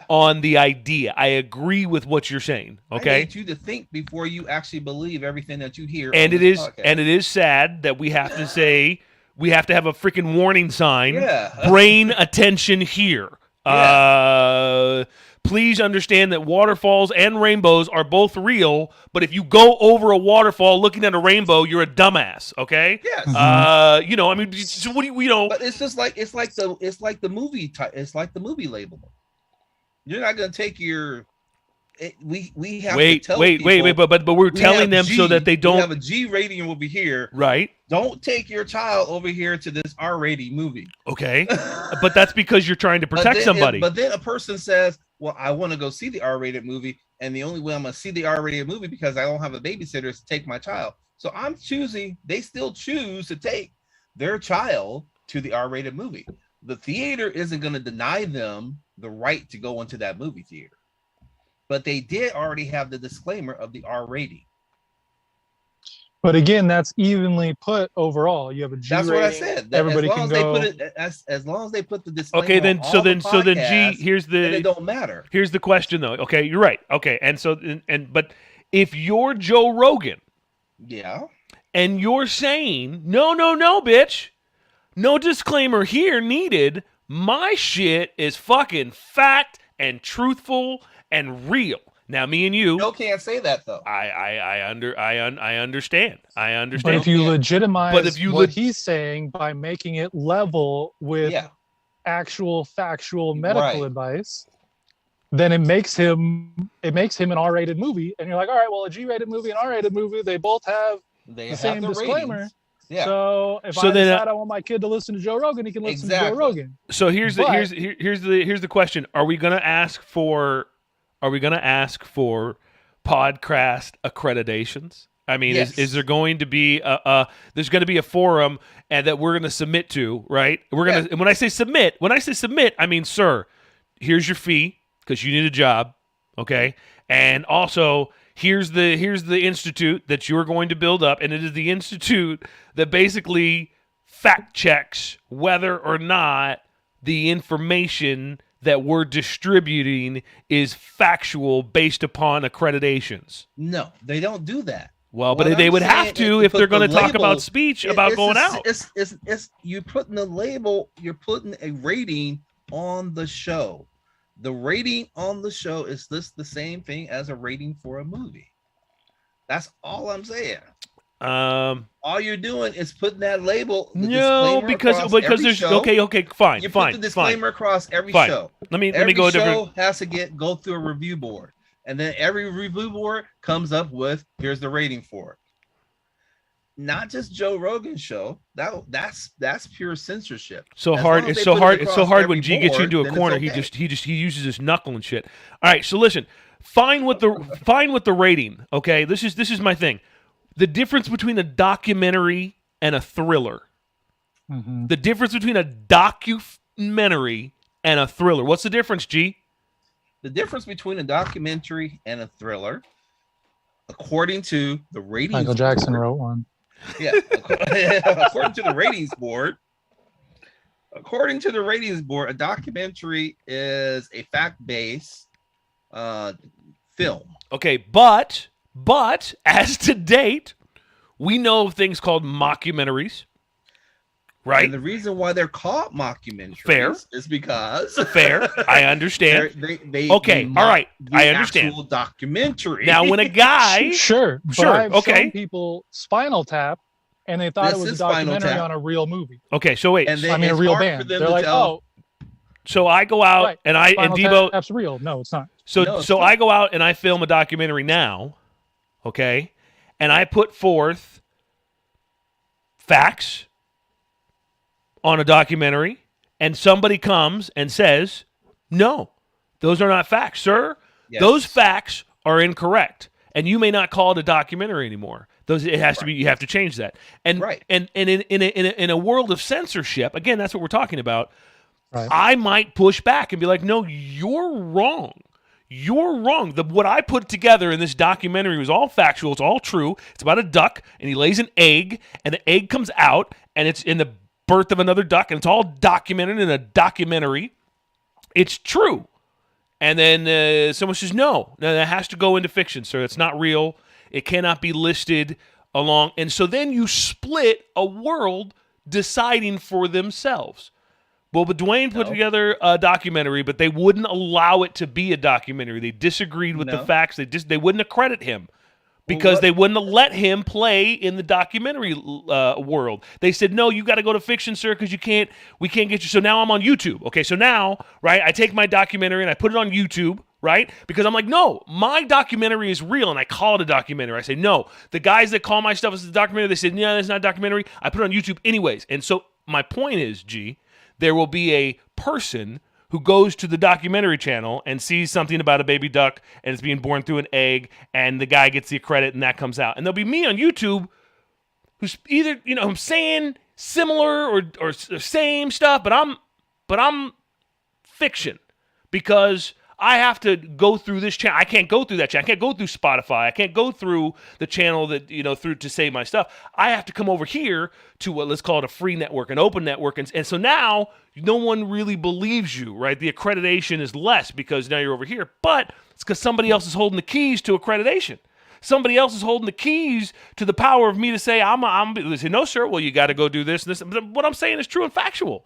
on the idea. I agree with what you're saying. Okay. I need you to think before you actually believe everything that you hear. And it is sad that we have to say we have to have a freaking warning sign. Yeah. Brain attention here. Yeah. Please understand that waterfalls and rainbows are both real, but if you go over a waterfall looking at a rainbow, you're a dumbass, okay? Yes. I mean, so what do you know? But it's just like it's like the movie label. You're not gonna take your. We have to tell people, but we're telling them so that they don't we have a G rating over here, right? Don't take your child over here to this R rating movie. Okay, but that's because you're trying to protect somebody. But then a person says, "Well, I want to go see the R rated movie, and the only way I'm gonna see the R rated movie because I don't have a babysitter is to take my child." So I'm choosing. They still choose to take their child to the R rated movie. The theater isn't going to deny them the right to go into that movie theater. But they did already have the disclaimer of the R rating. But again, that's evenly put overall. You have a G rating. That's what I said. Everybody as long can as go. They put it, as long as they put the disclaimer. Okay, then on so all then the so then podcasts, G, here's the it don't matter. Here's the question though. Okay, you're right. Okay, and so but if you're Joe Rogan, yeah, and you're saying no, bitch, no disclaimer here needed. My shit is fucking fact and truthful and real. Now, me and you can't say that though. I understand. I understand. But if you legitimize what he's saying by making it level with actual factual medical advice, then it makes him an R-rated movie, and you're like, all right, well, a G-rated movie and R-rated movie, they both have the same disclaimer. Ratings. Yeah. So if I decide I want my kid to listen to Joe Rogan, he can listen to Joe Rogan. So here's the question: Are we going to ask for podcast accreditations? I mean, is there going to be there's going to be a forum and that we're going to submit to, right? We're going to. And when I say submit, I mean, sir, here's your fee because you need a job, okay? And also, here's the institute that you're going to build up, and it is the institute that basically fact checks whether or not the information that we're distributing is factual based upon accreditations. No, they don't do that. Well, but they would have to if they're going to talk about speech about going out. It's you putting the label, you're putting a rating on the show. The rating on the show is the same thing as a rating for a movie. That's all I'm saying. All you're doing is putting that label. Because there's show. Okay, fine. You put the disclaimer across every show. Let me go. Every show has to go through a review board, and then every review board comes up with here's the rating for it. Not just Joe Rogan's show. That's pure censorship. It's so hard when G gets you into a corner. He uses his knuckle and shit. All right, so listen. Fine with the rating. Okay, this is my thing. The difference between a documentary and a thriller. Mm-hmm. The difference between a documentary and a thriller. What's the difference, G? The difference between a documentary and a thriller, according to the ratings Michael Jackson wrote one. Yeah, according to the ratings board. According to the ratings board, a documentary is a fact-based film. Okay, but as to date, we know of things called mockumentaries, right? And the reason why they're called mockumentaries is because I understand. They all right, I understand. Actual documentary. Now, when a guy, sure, I've shown people Spinal Tap, and they thought it was a documentary on a real movie. Okay, so wait, a real band. They're like, So I go out and Debo. That's real. No, it's not. So I go out and I film a documentary now. Okay, and I put forth facts on a documentary, and somebody comes and says, no, Those are not facts, sir. Yes. Those facts are incorrect, and you may not call it a documentary anymore. It has to be. You have to change that. And in a world of censorship, again, that's what we're talking about. Right. I might push back and be like, no, you're wrong. You're wrong. What I put together in this documentary was all factual. It's all true. It's about a duck, and he lays an egg, and the egg comes out, and it's in the birth of another duck, and it's all documented in a documentary. It's true. And then someone says, no, that has to go into fiction, sir. It's not real. It cannot be listed along. And so then you split a world deciding for themselves. Well, but Dwayne put together a documentary, but they wouldn't allow it to be a documentary. They disagreed with the facts. They wouldn't accredit him because they wouldn't let him play in the documentary world. They said, no, you got to go to fiction, sir, because we can't get you. So now I'm on YouTube. Okay, so now, right, I take my documentary and I put it on YouTube, right? Because I'm like, no, my documentary is real, and I call it a documentary. I say, no. The guys that call my stuff as a documentary, they said, no, it's not a documentary. I put it on YouTube anyways. And so my point is, G, there will be a person who goes to the documentary channel and sees something about a baby duck and it's being born through an egg, and the guy gets the credit and that comes out. And there'll be me on YouTube who's either, I'm saying similar or same stuff, but I'm fiction because I have to go through this channel. I can't go through that channel. I can't go through Spotify. I can't go through the channel that, through to say my stuff. I have to come over here to what, let's call it a free network, an open network. And so now no one really believes you, right? The accreditation is less because now you're over here. But it's because somebody else is holding the keys to accreditation. Somebody else is holding the keys to the power of me to say, they say, no, sir, well, you got to go do this and this. But what I'm saying is true and factual.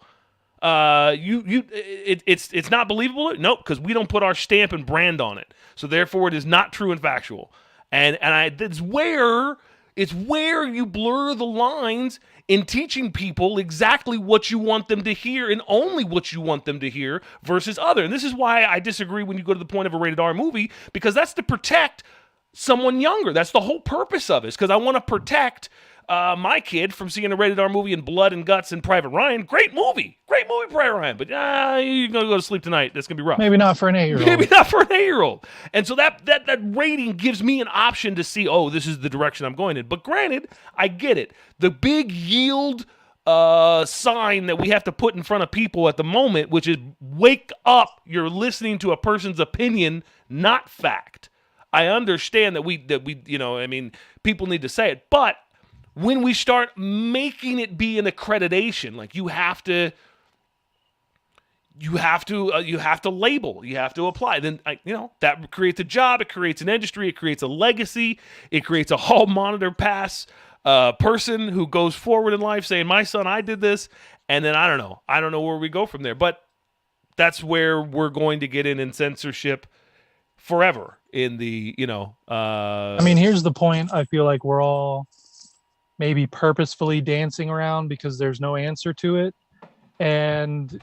It's not believable. Nope, because we don't put our stamp and brand on it. So therefore, it is not true and factual. And it's where you blur the lines in teaching people exactly what you want them to hear and only what you want them to hear versus other. And this is why I disagree when you go to the point of a rated R movie, because that's to protect someone younger. That's the whole purpose of it, because I want to protect my kid from seeing a rated R movie in blood and guts and Private Ryan. Great movie, Private Ryan. But you're gonna go to sleep tonight. That's gonna be rough. Maybe not for an 8-year-old. Maybe not for an 8-year-old. And so that rating gives me an option to see, this is the direction I'm going in. But granted, I get it. The big yield sign that we have to put in front of people at the moment, which is wake up. You're listening to a person's opinion, not fact. I understand that we people need to say it, but when we start making it be an accreditation, like you have to label, you have to apply. Then that creates a job, it creates an industry, it creates a legacy, it creates a hall monitor pass person who goes forward in life saying, "My son, I did this," and then I don't know where we go from there. But that's where we're going to get in censorship forever. In the here's the point. I feel like we're all maybe purposefully dancing around because there's no answer to it. And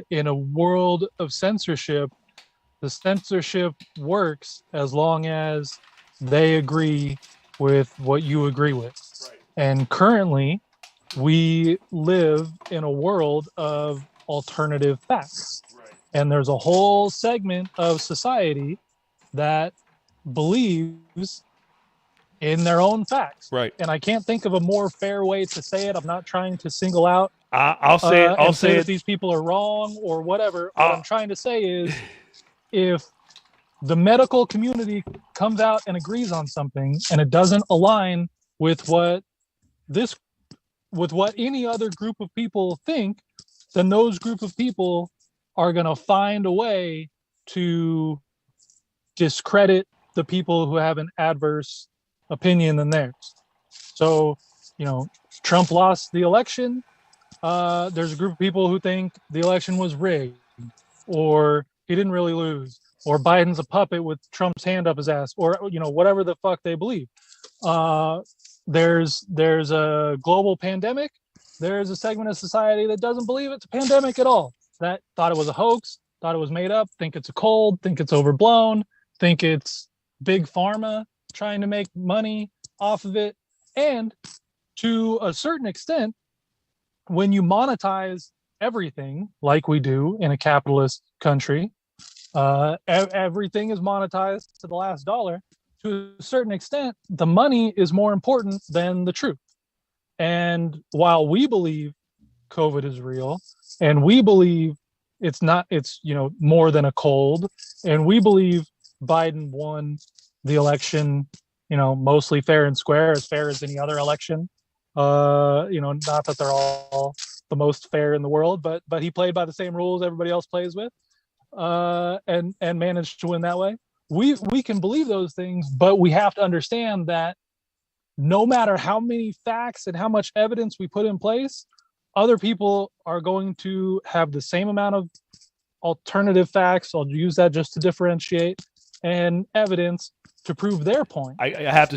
in a world of censorship, the censorship works as long as they agree with what you agree with. Right. And currently, we live in a world of alternative facts. Right. And there's a whole segment of society that believes in their own facts. Right. And I can't think of a more fair way to say it. I'm not trying to single out. I'll say it. I'll say that these people are wrong or whatever. What I'm trying to say is, if the medical community comes out and agrees on something and it doesn't align with what any other group of people think, then those group of people are going to find a way to discredit the people who have an adverse opinion than theirs. So, Trump lost the election. There's a group of people who think the election was rigged, or he didn't really lose, or Biden's a puppet with Trump's hand up his ass, or whatever the fuck they believe. There's a global pandemic. There's a segment of society that doesn't believe it's a pandemic at all. That thought it was a hoax, thought it was made up, think it's a cold, think it's overblown, think it's big pharma trying to make money off of it. And to a certain extent, when you monetize everything like we do in a capitalist country, Everything is monetized to the last dollar. To a certain extent, the money is more important than the truth. And while we believe COVID is real, and we believe it's more than a cold, and we believe Biden won the election, mostly fair and square, as fair as any other election. Not that they're all the most fair in the world, but he played by the same rules everybody else plays with, and managed to win that way. We can believe those things, but we have to understand that no matter how many facts and how much evidence we put in place, other people are going to have the same amount of alternative facts. I'll use that just to differentiate, and evidence to prove their point. I have to.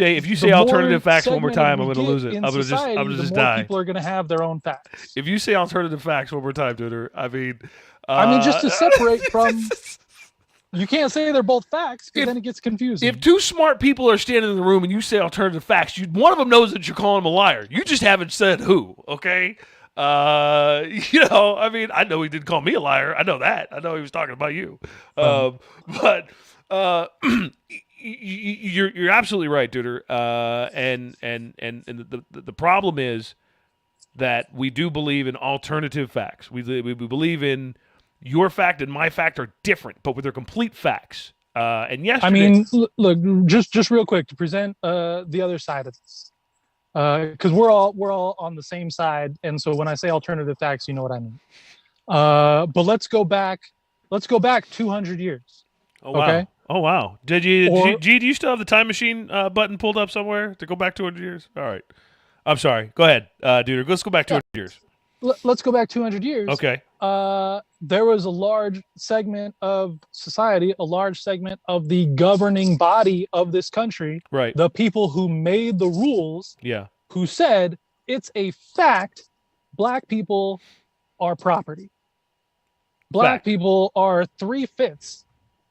If you say alternative facts one more time, I'm going to lose it. I'm going to just die. People are going to have their own facts. If you say alternative facts one more time, Duder, I mean, just to separate from. You can't say they're both facts, because then it gets confusing. If two smart people are standing in the room and you say alternative facts, one of them knows that you're calling them a liar. You just haven't said who, okay? I mean, I know he didn't call me a liar. I know that. I know he was talking about you. But you're absolutely right, Duder. And the problem is that we do believe in alternative facts. We believe in your fact and my fact are different, but they're complete facts. And yesterday, I mean, look, just real quick to present the other side of this, because we're all on the same side, and so when I say alternative facts, you know what I mean. But let's go back 200 years. Oh wow! Okay? Oh wow! Do you still have the time machine button pulled up somewhere to go back 200 years? All right. I'm sorry. Go ahead, dude. Let's go back 200 years. Let's go back 200 years. Okay. There was a large segment of society, a large segment of the governing body of this country, right? The people who made the rules, who said it's a fact, black people are property. Black people are 3/5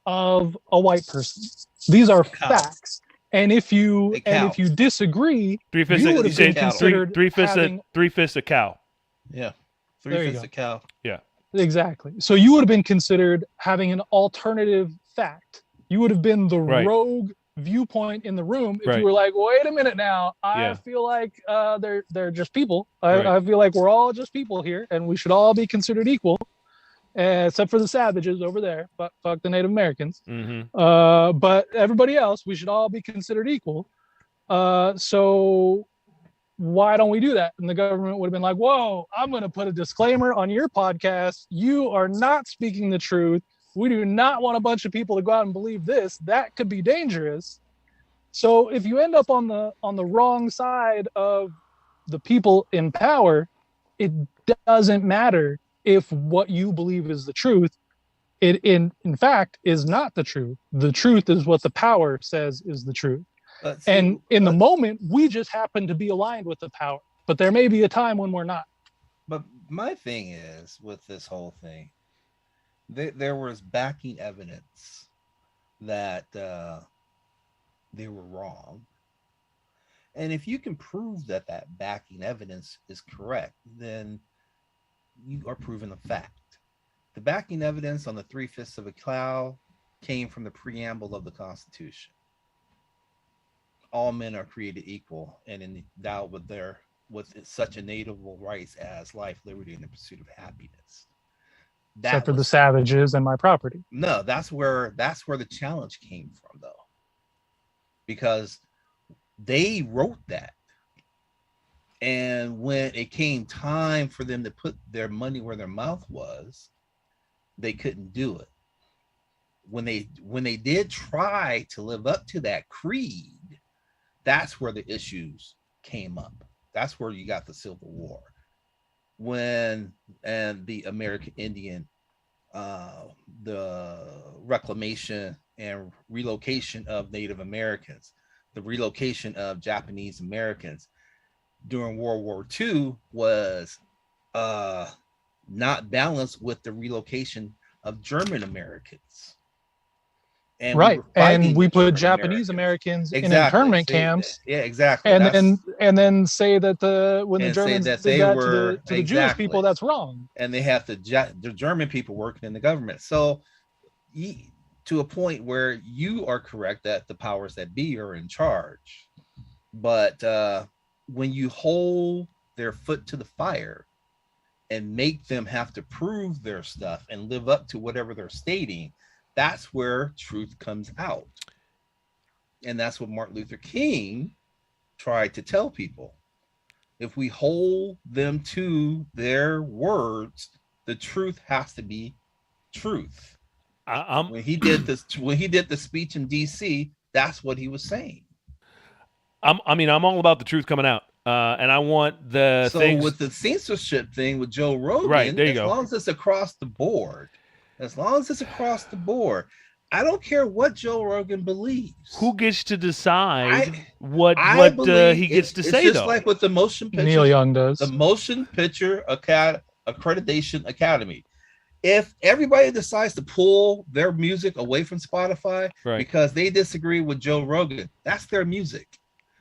of a white person. These are facts. And if you disagree, you would have been considered 3/5 a cow. Yeah. 3/5 a cow. Yeah. Exactly. So you would have been considered having an alternative fact. You would have been the rogue viewpoint in the room if you were like, wait a minute now, I feel like they're just people. I feel like we're all just people here, and we should all be considered equal, except for the savages over there. But fuck the Native Americans. Mm-hmm. But everybody else, we should all be considered equal. So why don't we do that? And the government would have been like, whoa, I'm going to put a disclaimer on your podcast. You are not speaking the truth. We do not want a bunch of people to go out and believe this. That could be dangerous. So if you end up on the wrong side of the people in power, it doesn't matter if what you believe is the truth. It in fact is not the truth. The truth is what the power says is the truth. And in the moment, we just happen to be aligned with the power. But there may be a time when we're not. But my thing is, with this whole thing, there was backing evidence that they were wrong. And if you can prove that backing evidence is correct, then you are proving a fact. The backing evidence on the 3/5 of a cow came from the preamble of the Constitution. All men are created equal and endowed with such inalienable rights as life, liberty, and the pursuit of happiness. Except for the savages and my property. No, that's where the challenge came from, though, because they wrote that, and when it came time for them to put their money where their mouth was, they couldn't do it. When they did try to live up to that creed, that's where the issues came up. That's where you got the Civil War. And the American Indian, the reclamation and relocation of Native Americans, the relocation of Japanese Americans during World War II was not balanced with the relocation of German Americans. And we put Japanese Americans in internment camps. Yeah, exactly. And then say that when the Germans did that to the Jewish people, that's wrong. And they have the German people working in the government. So, to a point where you are correct that the powers that be are in charge. But when you hold their foot to the fire and make them have to prove their stuff and live up to whatever they're stating, that's where truth comes out. And that's what Martin Luther King tried to tell people. If we hold them to their words, the truth has to be truth. When he did the speech in DC, that's what he was saying. I'm all about the truth coming out, and I want the things. With the censorship thing with Joe Rogan, right, there you go. As long as it's across the board, I don't care what Joe Rogan believes. Who gets to decide what he gets to say? It's just like with the motion picture. Neil Young does. The Motion Picture Accreditation Academy. If everybody decides to pull their music away from Spotify because they disagree with Joe Rogan, that's their music.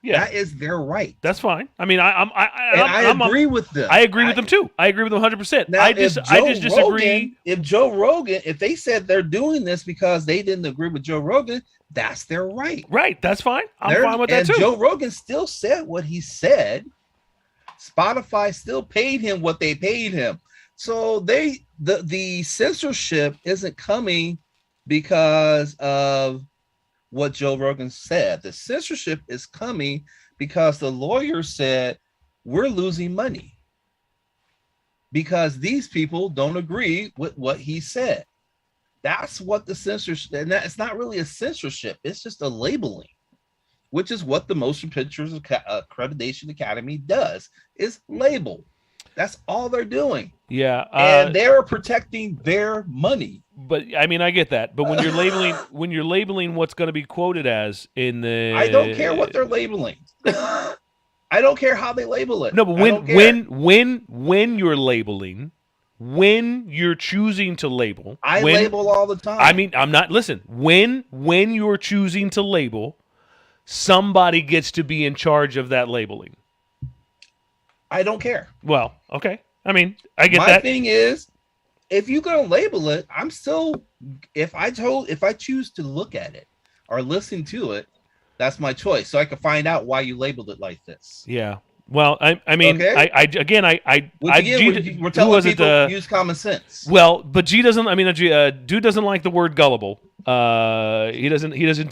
Yeah, that is their right. That's fine. I mean, I agree with them. I agree with them too. I agree with them 100%. I just disagree. If Joe Rogan, if they said they're doing this because they didn't agree with Joe Rogan, that's their right. Right. That's fine. I'm fine with that too. Joe Rogan still said what he said. Spotify still paid him what they paid him. So the censorship isn't coming because of what Joe Rogan said. The censorship is coming because the lawyer said we're losing money because these people don't agree with what he said. That's what the censorship, and it's not really a censorship, it's just a labeling, which is what the Motion Pictures Accreditation Academy does, is label. That's all they're doing. Yeah. And they're protecting their money. But I mean, I get that. But when you're labeling what's going to be quoted as in the, I don't care what they're labeling. I don't care how they label it. No, but when you're labeling, when you're choosing to label, I label all the time. I mean, I'm not. Listen, when you're choosing to label, somebody gets to be in charge of that labeling. I don't care. Well, okay. I mean, I get that. My thing is, if you're gonna label it, I'm still. If I choose to look at it or listen to it, that's my choice. So I can find out why you labeled it like this. Yeah. Well, I mean, okay. We're telling people use common sense. Well, but G doesn't. I mean, dude doesn't like the word gullible. He doesn't agree. Still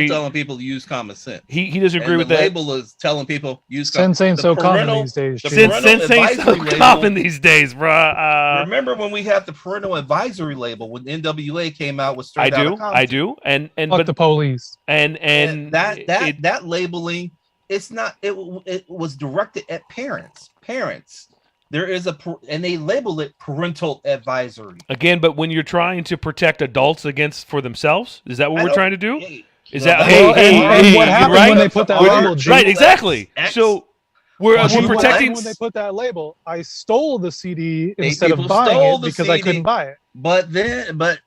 telling people to use common sense. He doesn't agree with that. The label is telling people use common sense. Sense ain't so common these days. Sense ain't so common these days, bro. Remember when we had the parental advisory label when NWA came out with straight out of Compton? I do, and fuck the police. And that labeling. It's not. It was directed at parents. There is and they label it parental advisory. Again, but when you're trying to protect adults for themselves, is that what we're trying to do? What happened when they put that label? Right, exactly. So we're protecting. When they put that label, I stole the CD instead of buying it because I couldn't buy it. But the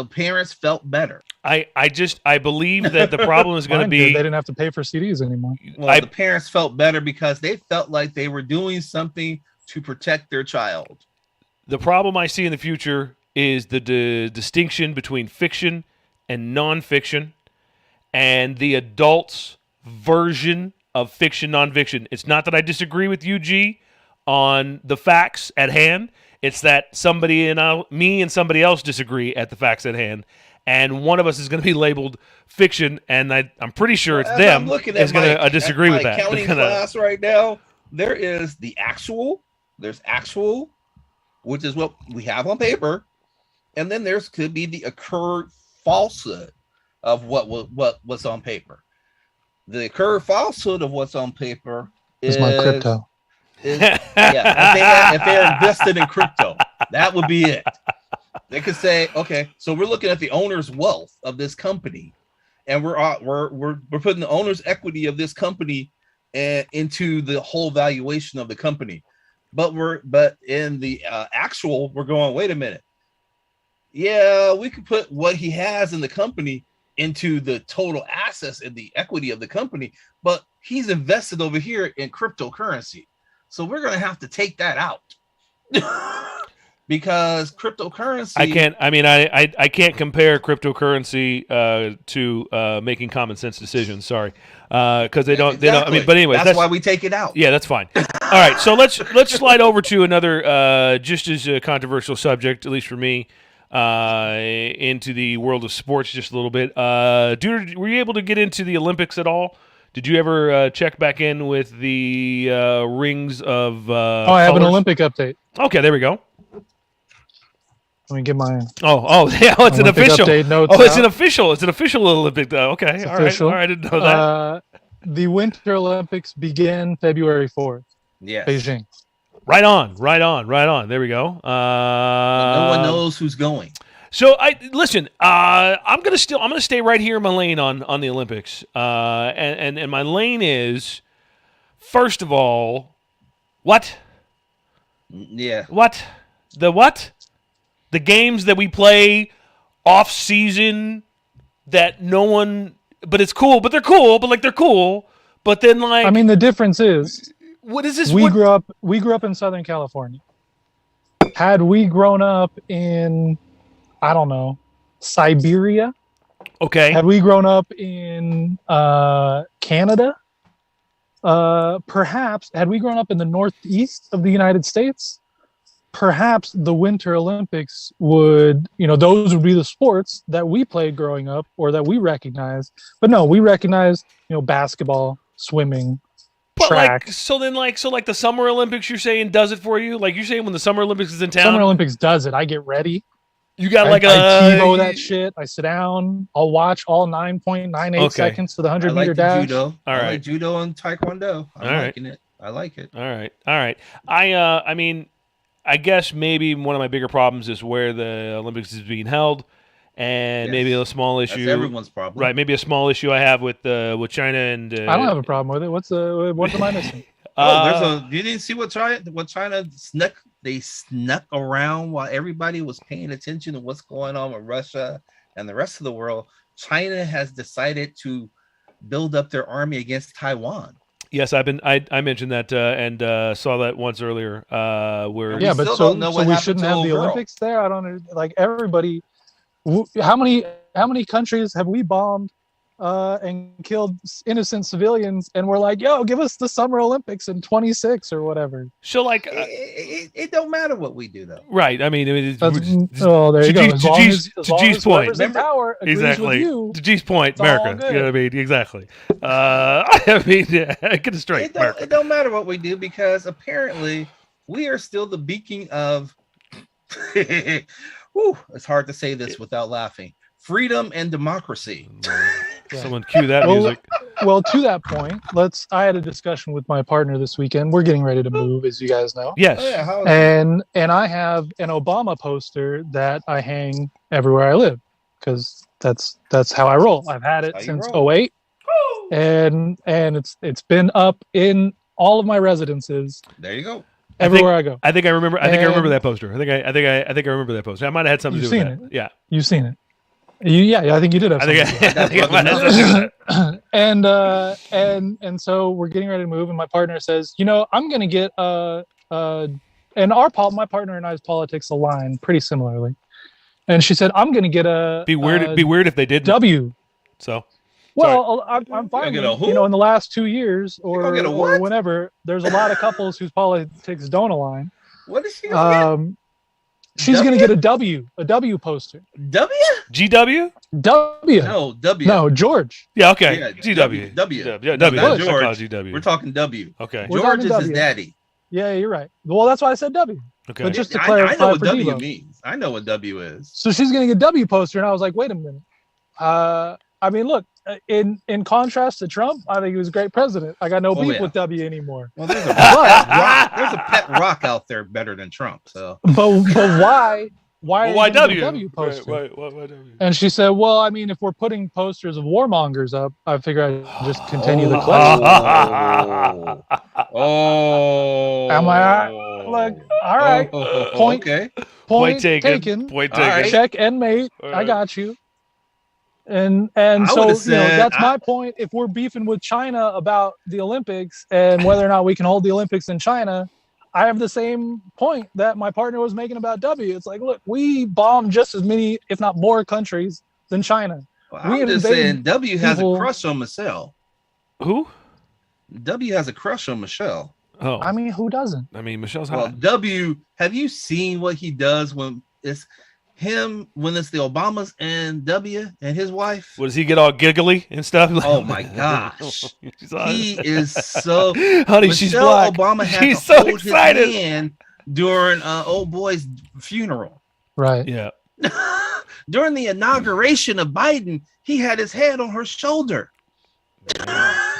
parents felt better. I believe that the problem is going to be they didn't have to pay for CDs anymore. Well, the parents felt better because they felt like they were doing something to protect their child. The problem I see in the future is the distinction between fiction and nonfiction, and the adults' version of fiction, nonfiction. It's not that I disagree with you, G, on the facts at hand. It's that me and somebody else disagree at the facts at hand. And one of us is going to be labeled fiction, and I'm pretty sure it's them is going to disagree with that. Counting class right now, there's actual, which is what we have on paper, and then could be the occurred falsehood of what's on paper. The occurred falsehood of what's on paper is my crypto. If they're invested in crypto, that would be it. They could say, okay, so we're looking at the owner's wealth of this company, and we're putting the owner's equity of this company into the whole valuation of the company. But in the actual, we're going, wait a minute. Yeah, we could put what he has in the company into the total assets and the equity of the company, but he's invested over here in cryptocurrency. So we're going to have to take that out. because cryptocurrency. I can't. I mean, I can't compare cryptocurrency to making common sense decisions. Sorry, because they don't. Exactly. They don't. I mean, but anyway, that's why we take it out. Yeah, that's fine. All right, so let's slide over to another just as a controversial subject, at least for me, into the world of sports just a little bit. Dude, were you able to get into the Olympics at all? Did you ever check back in with the rings of? I have an Olympic update. Okay, there we go. Let me get my. Yeah, it's an Olympic official. Update notes It's out. an official. It's an official Olympic. Okay, It's all official. right. I didn't know that. The Winter Olympics begin February 4th. Yes. Beijing. Right on. There we go. No one knows who's going. So listen. I'm gonna stay right here in my lane on the Olympics. And my lane is, first of all, what? Yeah. What? The what? The games that we play off season that no one, but it's cool, but they're cool, but then like, I mean, the difference is, what is this? we grew up in Southern California. Had we grown up in, I don't know, Siberia? Okay. Had we grown up in Canada? Perhaps, had we grown up in the Northeast of the United States? Perhaps the Winter Olympics would, those would be the sports that we played growing up or that we recognize. But no, we recognize, basketball, swimming, But track. so the Summer Olympics, you're saying does it for you? Like you're saying when the Summer Olympics is in town, Summer Olympics does it. I get ready. you got I like TiVo that shit. I sit down. I'll watch all 9.98 Okay. seconds to the 100 I like meter the dash. judo. All I right. like judo and taekwondo. I'm All right. liking it. I like it. All right. I mean, I guess maybe one of my bigger problems is where the Olympics is being held, and Yes. maybe a small issue. That's everyone's problem. Right, maybe a small issue I have with China and. I don't have a problem with it. What am I missing? You didn't see what China snuck. They snuck around while everybody was paying attention to what's going on with Russia and the rest of the world. China has decided to build up their army against Taiwan. Yes, I mentioned that and saw that once earlier. Where We Yeah, but still so don't know what we happened shouldn't to have old the girl. Olympics there. I don't like everybody. How many countries have we bombed and killed innocent civilians? And we're like, yo, give us the Summer Olympics in 26 or whatever. so like It don't matter what we do though. right. I mean, there you There to go. As long as G's point. whoever's in power agrees exactly. with you, To G's point, it's all America. good. You know what I mean? Exactly. I mean, get it straight, America. It don't matter what we do because apparently we are still the beacon of. Whew, it's hard to say this without laughing. Freedom and democracy. Someone cue that Well, music. Well, to that point, I had a discussion with my partner this weekend. We're getting ready to move, as you guys know. Yes. Oh, yeah, how And I have an Obama poster that I hang everywhere I live because that's how I roll. I've had it How you since roll. '08, and it's been up in all of my residences there you go. everywhere I go. I think I remember. I think I remember And- that poster. I think I remember that poster. I might have had something to You've do with seen that. Yeah. You've seen it. Yeah, I think you did have I think something. I think I might have something to do with that. and so we're getting ready to move, and my partner says, I'm gonna get and my partner and I's politics align pretty similarly, and she said, I'm gonna get a Be weird if they didn't. W. So Well, I'm fine. You're gonna with, get a who? in the last 2 years gonna get a or what? whenever, there's a lot of couples whose politics don't align. What is she gonna She's W? gonna get a W poster. get? W? GW. W. No, W. No, George. Yeah. Okay. Yeah, GW. W. Yeah. Not W. I George. call it GW. We're talking W. Okay. We're George talking is his W. daddy. Yeah, you're right. Well, that's why I said W. Okay. But just to I clarify know what for W Devo. means. I know what W is. So she's getting a W poster, and I was like, wait a minute. I mean, look, in contrast to Trump, I think he was a great president. I got no beef yeah. with W anymore. Well, there's a pet rock out there better than Trump. So But why? Why? Well, are why you gonna get W? a W poster? Why W? And she said, well, I mean, if we're putting posters of warmongers up, I figure I'd just continue the collection. Oh. Am I like, all right, point- Okay. point taken. taken. Point All taken. right. Check and mate. All I right. got you. And I so would've said- that's my point. If we're beefing with China about the Olympics and whether or not we can hold the Olympics in China, I have the same point that my partner was making about W. It's like, look, we bomb just as many, if not more, countries than China. Well, We I'm just invade saying, W has a people- crush on Michelle. Who? W has a crush on Michelle. Oh, I mean, who doesn't? I mean, Michelle's Well, hot. W, have you seen what he does when it's him, when it's the Obamas and W and his wife? What, does he get all giggly and stuff? Oh my gosh. She's hot. He is so Honey, she's Michelle black. Obama had She's to so hold excited. his hand during old boy's funeral. Right. Yeah. During the inauguration of Biden, he had his head on her shoulder.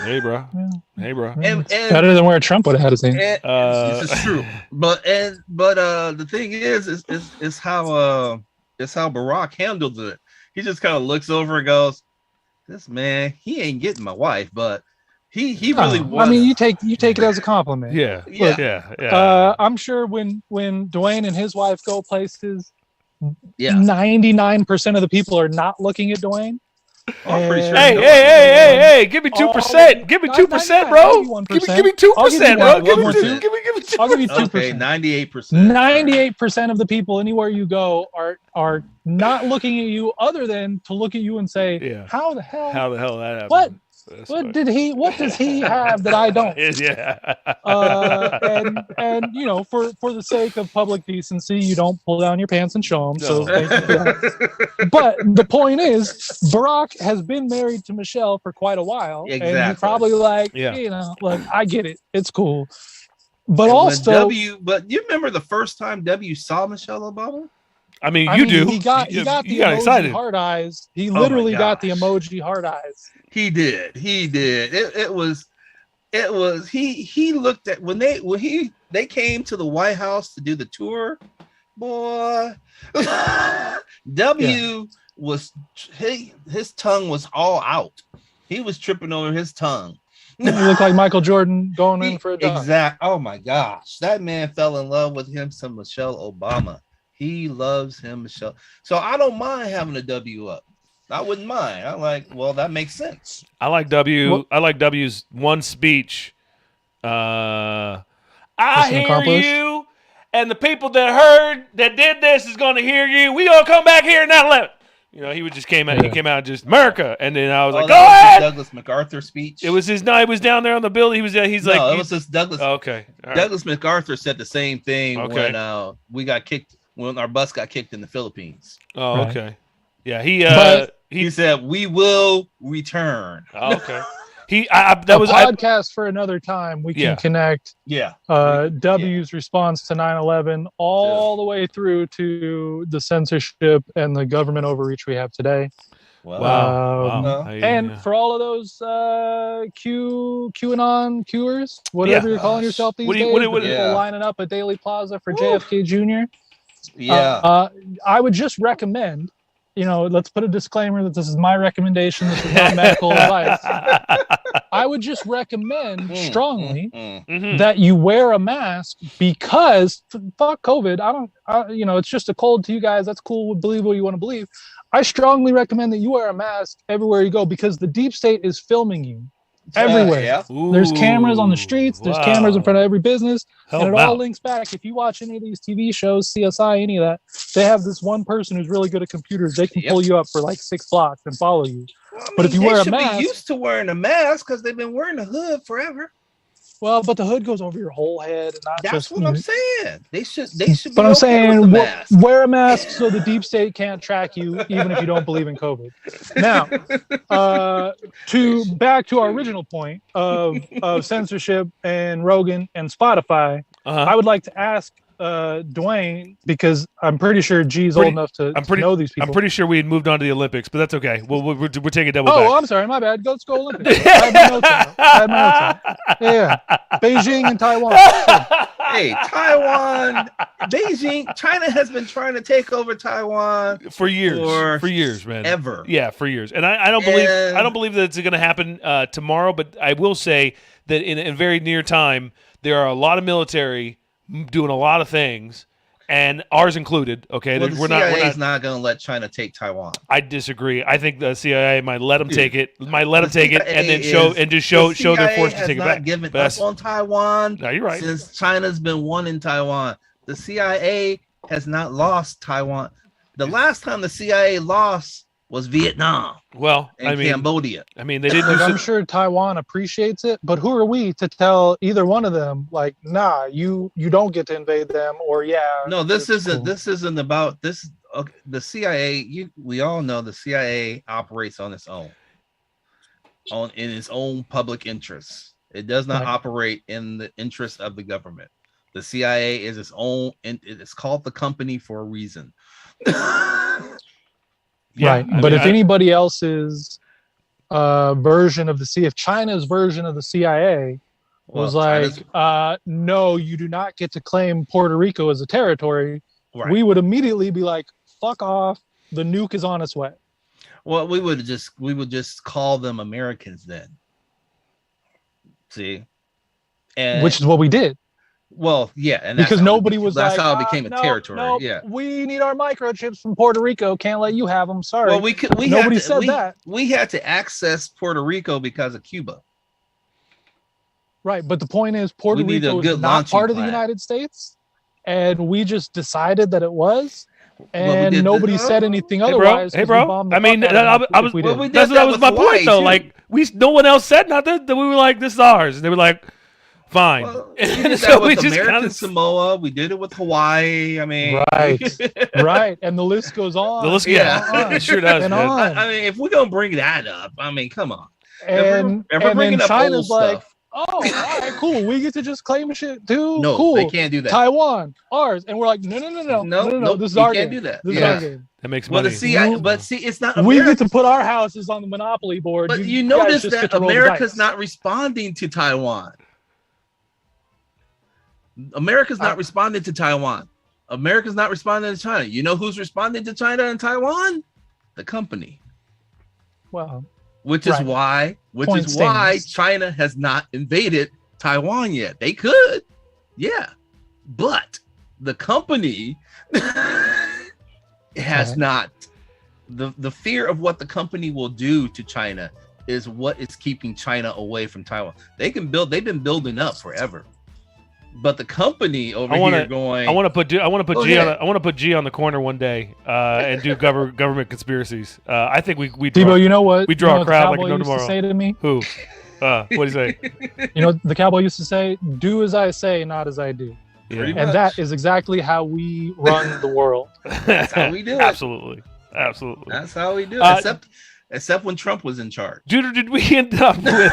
Hey, bro. Yeah. Hey, bro. And Better than where Trump would have had his name. this is true. But the thing is how Barack handled it. He just kind of looks over and goes, "This man, he ain't getting my wife, but he really Oh, was." I mean, you take it as a compliment. Yeah. Yeah. Yeah. I'm sure when Dwayne and his wife go places, Yeah. 99% of the people are not looking at Dwayne. I'm pretty sure. Hey! Give me 2%. Give me Not 2%, 99, bro. maybe Give me 1%. 2%, I'll give you bro. that. Give me One 2. more Give me 2. I'll give you 2%. Okay, 98%. 98% of the people anywhere you go are not looking at you other than to look at you and say, Yeah. how the hell? How the hell that happened? What? That's What funny. does he have that I don't? Yeah. And you know, for the sake of public decency, you don't pull down your pants and show them. So No. thank you for that. But the point is, Barack has been married to Michelle for quite a while, and Exactly. he's probably like, Yeah. you know, look, I get it, it's cool. But And when also, but you remember the first time W saw Michelle Obama? I mean, I you mean, do. He got You the got emoji excited. heart eyes. He my literally got the gosh. emoji heart eyes. He did. It was he looked at when they came to the White House to do the tour, boy. W was his tongue was all out. He was tripping over his tongue. He looked like Michael Jordan going in for a dunk. Exact. Oh my gosh, that man fell in love with him some Michelle Obama. He loves him, Michelle. So I don't mind having a W up. I wouldn't mind. I'm like, well, that makes sense. I like W. What- I like W's one speech. I Mission hear accomplished. you, and the people that did this is going to hear you. We gonna come back here and not let. You know, he would just came out. He Yeah. came out just America, and then I was like, go that was his ahead. Douglas MacArthur speech. It was his. No, he was down there on the building. He was. He's no, like. it was just Douglas. Okay. All right. Douglas MacArthur said the same thing Okay. when we got kicked when our bus got kicked in the Philippines. Oh, Right. okay. Yeah, he. But- He said, "We will return." Oh, okay. That was. a podcast for another time. We can Yeah. connect Yeah. W's response to 9/11 all the way through to the censorship and the government overreach we have today. Well, Wow. no. And for all of those QAnon Qers, whatever Yeah. you're calling yourself these What do you- days, what- the what- people Yeah. lining up at Daily Plaza for JFK Jr. yeah. I would just recommend, you know, let's put a disclaimer that this is my recommendation. This is not medical advice. I would just recommend strongly Mhm. that you wear a mask because fuck COVID. You know, it's just a cold to you guys. That's cool. Believe what you want to believe. I strongly recommend that you wear a mask everywhere you go because the deep state is filming you everywhere. Yeah. There's cameras on the streets. There's cameras in front of every business. Help And it all out. links back. If you watch any of these TV shows, CSI, any of that, they have this one person who's really good at computers. They can Yep. pull you up for like 6 blocks and follow you. Well, I But if mean, you wear they a should mask- be used to wearing a mask because they've been wearing a hood forever. Well, but the hood goes over your whole head and not That's just. what I'm saying. They should. But I'm be okay saying with the mask. wear a mask so the deep state can't track you, even if you don't believe in COVID. Now, back to our original point of censorship and Rogan and Spotify, Uh-huh. I would like to ask Dwayne, because I'm pretty sure G's Pretty- old enough to I'm pretty- know these people. I'm pretty sure we had moved on to the Olympics, but that's okay. We're taking double Oh, back. I'm sorry, my bad. Let's go Olympics. I had my notes out. Yeah, Beijing and Taiwan. Hey, Taiwan, Beijing, China has been trying to take over Taiwan For years, For man. ever. Yeah, for years, and I don't believe And- I don't believe that it's going to happen tomorrow. But I will say that in a very near time, there are a lot of military doing a lot of things, and ours included. Okay, Well, the CIA is not going to let China take Taiwan. I disagree. I think the CIA might let them take it. Might let them The take it, and then show they're forced to take it back. Not given up on Taiwan. No, you're right. Since China's been won in Taiwan, the CIA has not lost Taiwan. The last time the CIA lost was Vietnam. Well, and Cambodia. I mean, they didn't. I'm sure Taiwan appreciates it, but who are we to tell either one of them, like, nah, you don't get to invade them, or yeah. No, this isn't about this. Okay, the CIA. We all know the CIA operates on its own, in its own public interests. It does not operate in the interest of the government. The CIA is its own, and it is called the company for a reason. Right, but if anybody else's version of if China's version of the CIA was no, you do not get to claim Puerto Rico as a territory, we would immediately be like, fuck off, the nuke is on its way. Well, we would just call them Americans then. See, and which is what we did. Well, yeah, and because nobody was that's like, how it became a territory. No, yeah, we need our microchips from Puerto Rico. Can't let you have them. Sorry. Well, nobody said that. We had to access Puerto Rico because of Cuba. Right, but the point is, Puerto Rico is not part of the United States, and we just decided that it was, and nobody said anything otherwise. Hey, bro. I mean, that was my point, though. Like, no one else said nothing. That we were like, this is ours, and they were like, fine. Well, we did that with American Samoa. We did it with Hawaii. I mean, right, and the list goes on. The list, it sure does. And on. I mean, if we're gonna bring that up, I mean, come on. And if we're bringing up China's old like, stuff. oh, all right, cool. We get to just claim shit too. No, cool. they can't do that. Taiwan, ours, and we're like, no. This is our game. Can't do that. This is our game. That makes money. But see, it's not. We get to put our houses on the Monopoly board. But you notice that America's not responding to Taiwan. America's not responding to Taiwan. America's not responding to China. You know who's responding to China and Taiwan? The company. Well, which is why China has not invaded Taiwan yet. They could, yeah, but the company has not. The fear of what the company will do to China is what is keeping China away from Taiwan. They've been building up forever. But the company over here going, I want to put G on the corner one day and do government conspiracies. I think we Debo, you know what? We draw a crowd like no tomorrow. Used to say to me? Who? What do you say? You know, the cowboy used to say, "Do as I say, not as I do." Yeah. And that is exactly how we run the world. That's how we do it. Absolutely. That's how we do it. Except when Trump was in charge. Dude, did we end up with?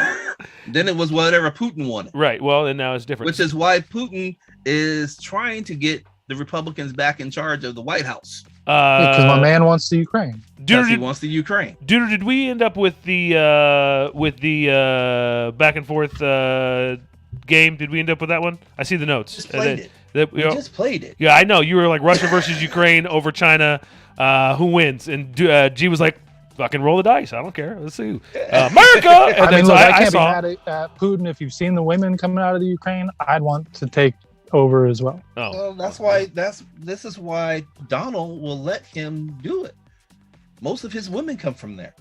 Then it was whatever Putin wanted. Right. Well, and now it's different. Which is why Putin is trying to get the Republicans back in charge of the White House. Because my man wants the Ukraine. He wants the Ukraine. Dude, did we end up with the back and forth game? Did we end up with that one? I see the notes. Just played it. We just played it. Yeah, I know. You were like Russia versus Ukraine over China. Who wins? And G was like, fucking roll the dice. I don't care. Let's see. America! And I mean, look, I can't be mad at Putin. If you've seen the women coming out of the Ukraine, I'd want to take over as well. Oh. Well, that's why this is why Donald will let him do it. Most of his women come from there.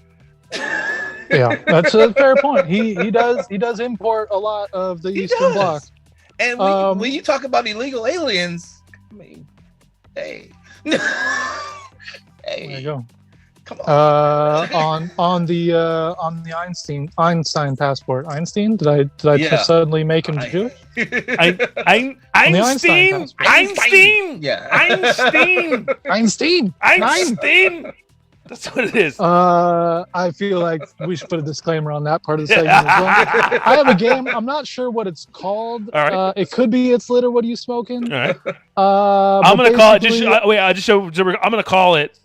Yeah, that's a fair point. He does import a lot of the Eastern Bloc. And when you talk about illegal aliens, I mean, hey. There you go. Come on. On the Einstein passport. Einstein? Did I suddenly make him Jewish? Einstein. Yeah. Einstein. That's what it is. I feel like we should put a disclaimer on that part of the segment as well. I have a game. I'm not sure what it's called. All right. It could be It's Lit or What Are You Smoking? All right. I'm gonna call it. I'm gonna call it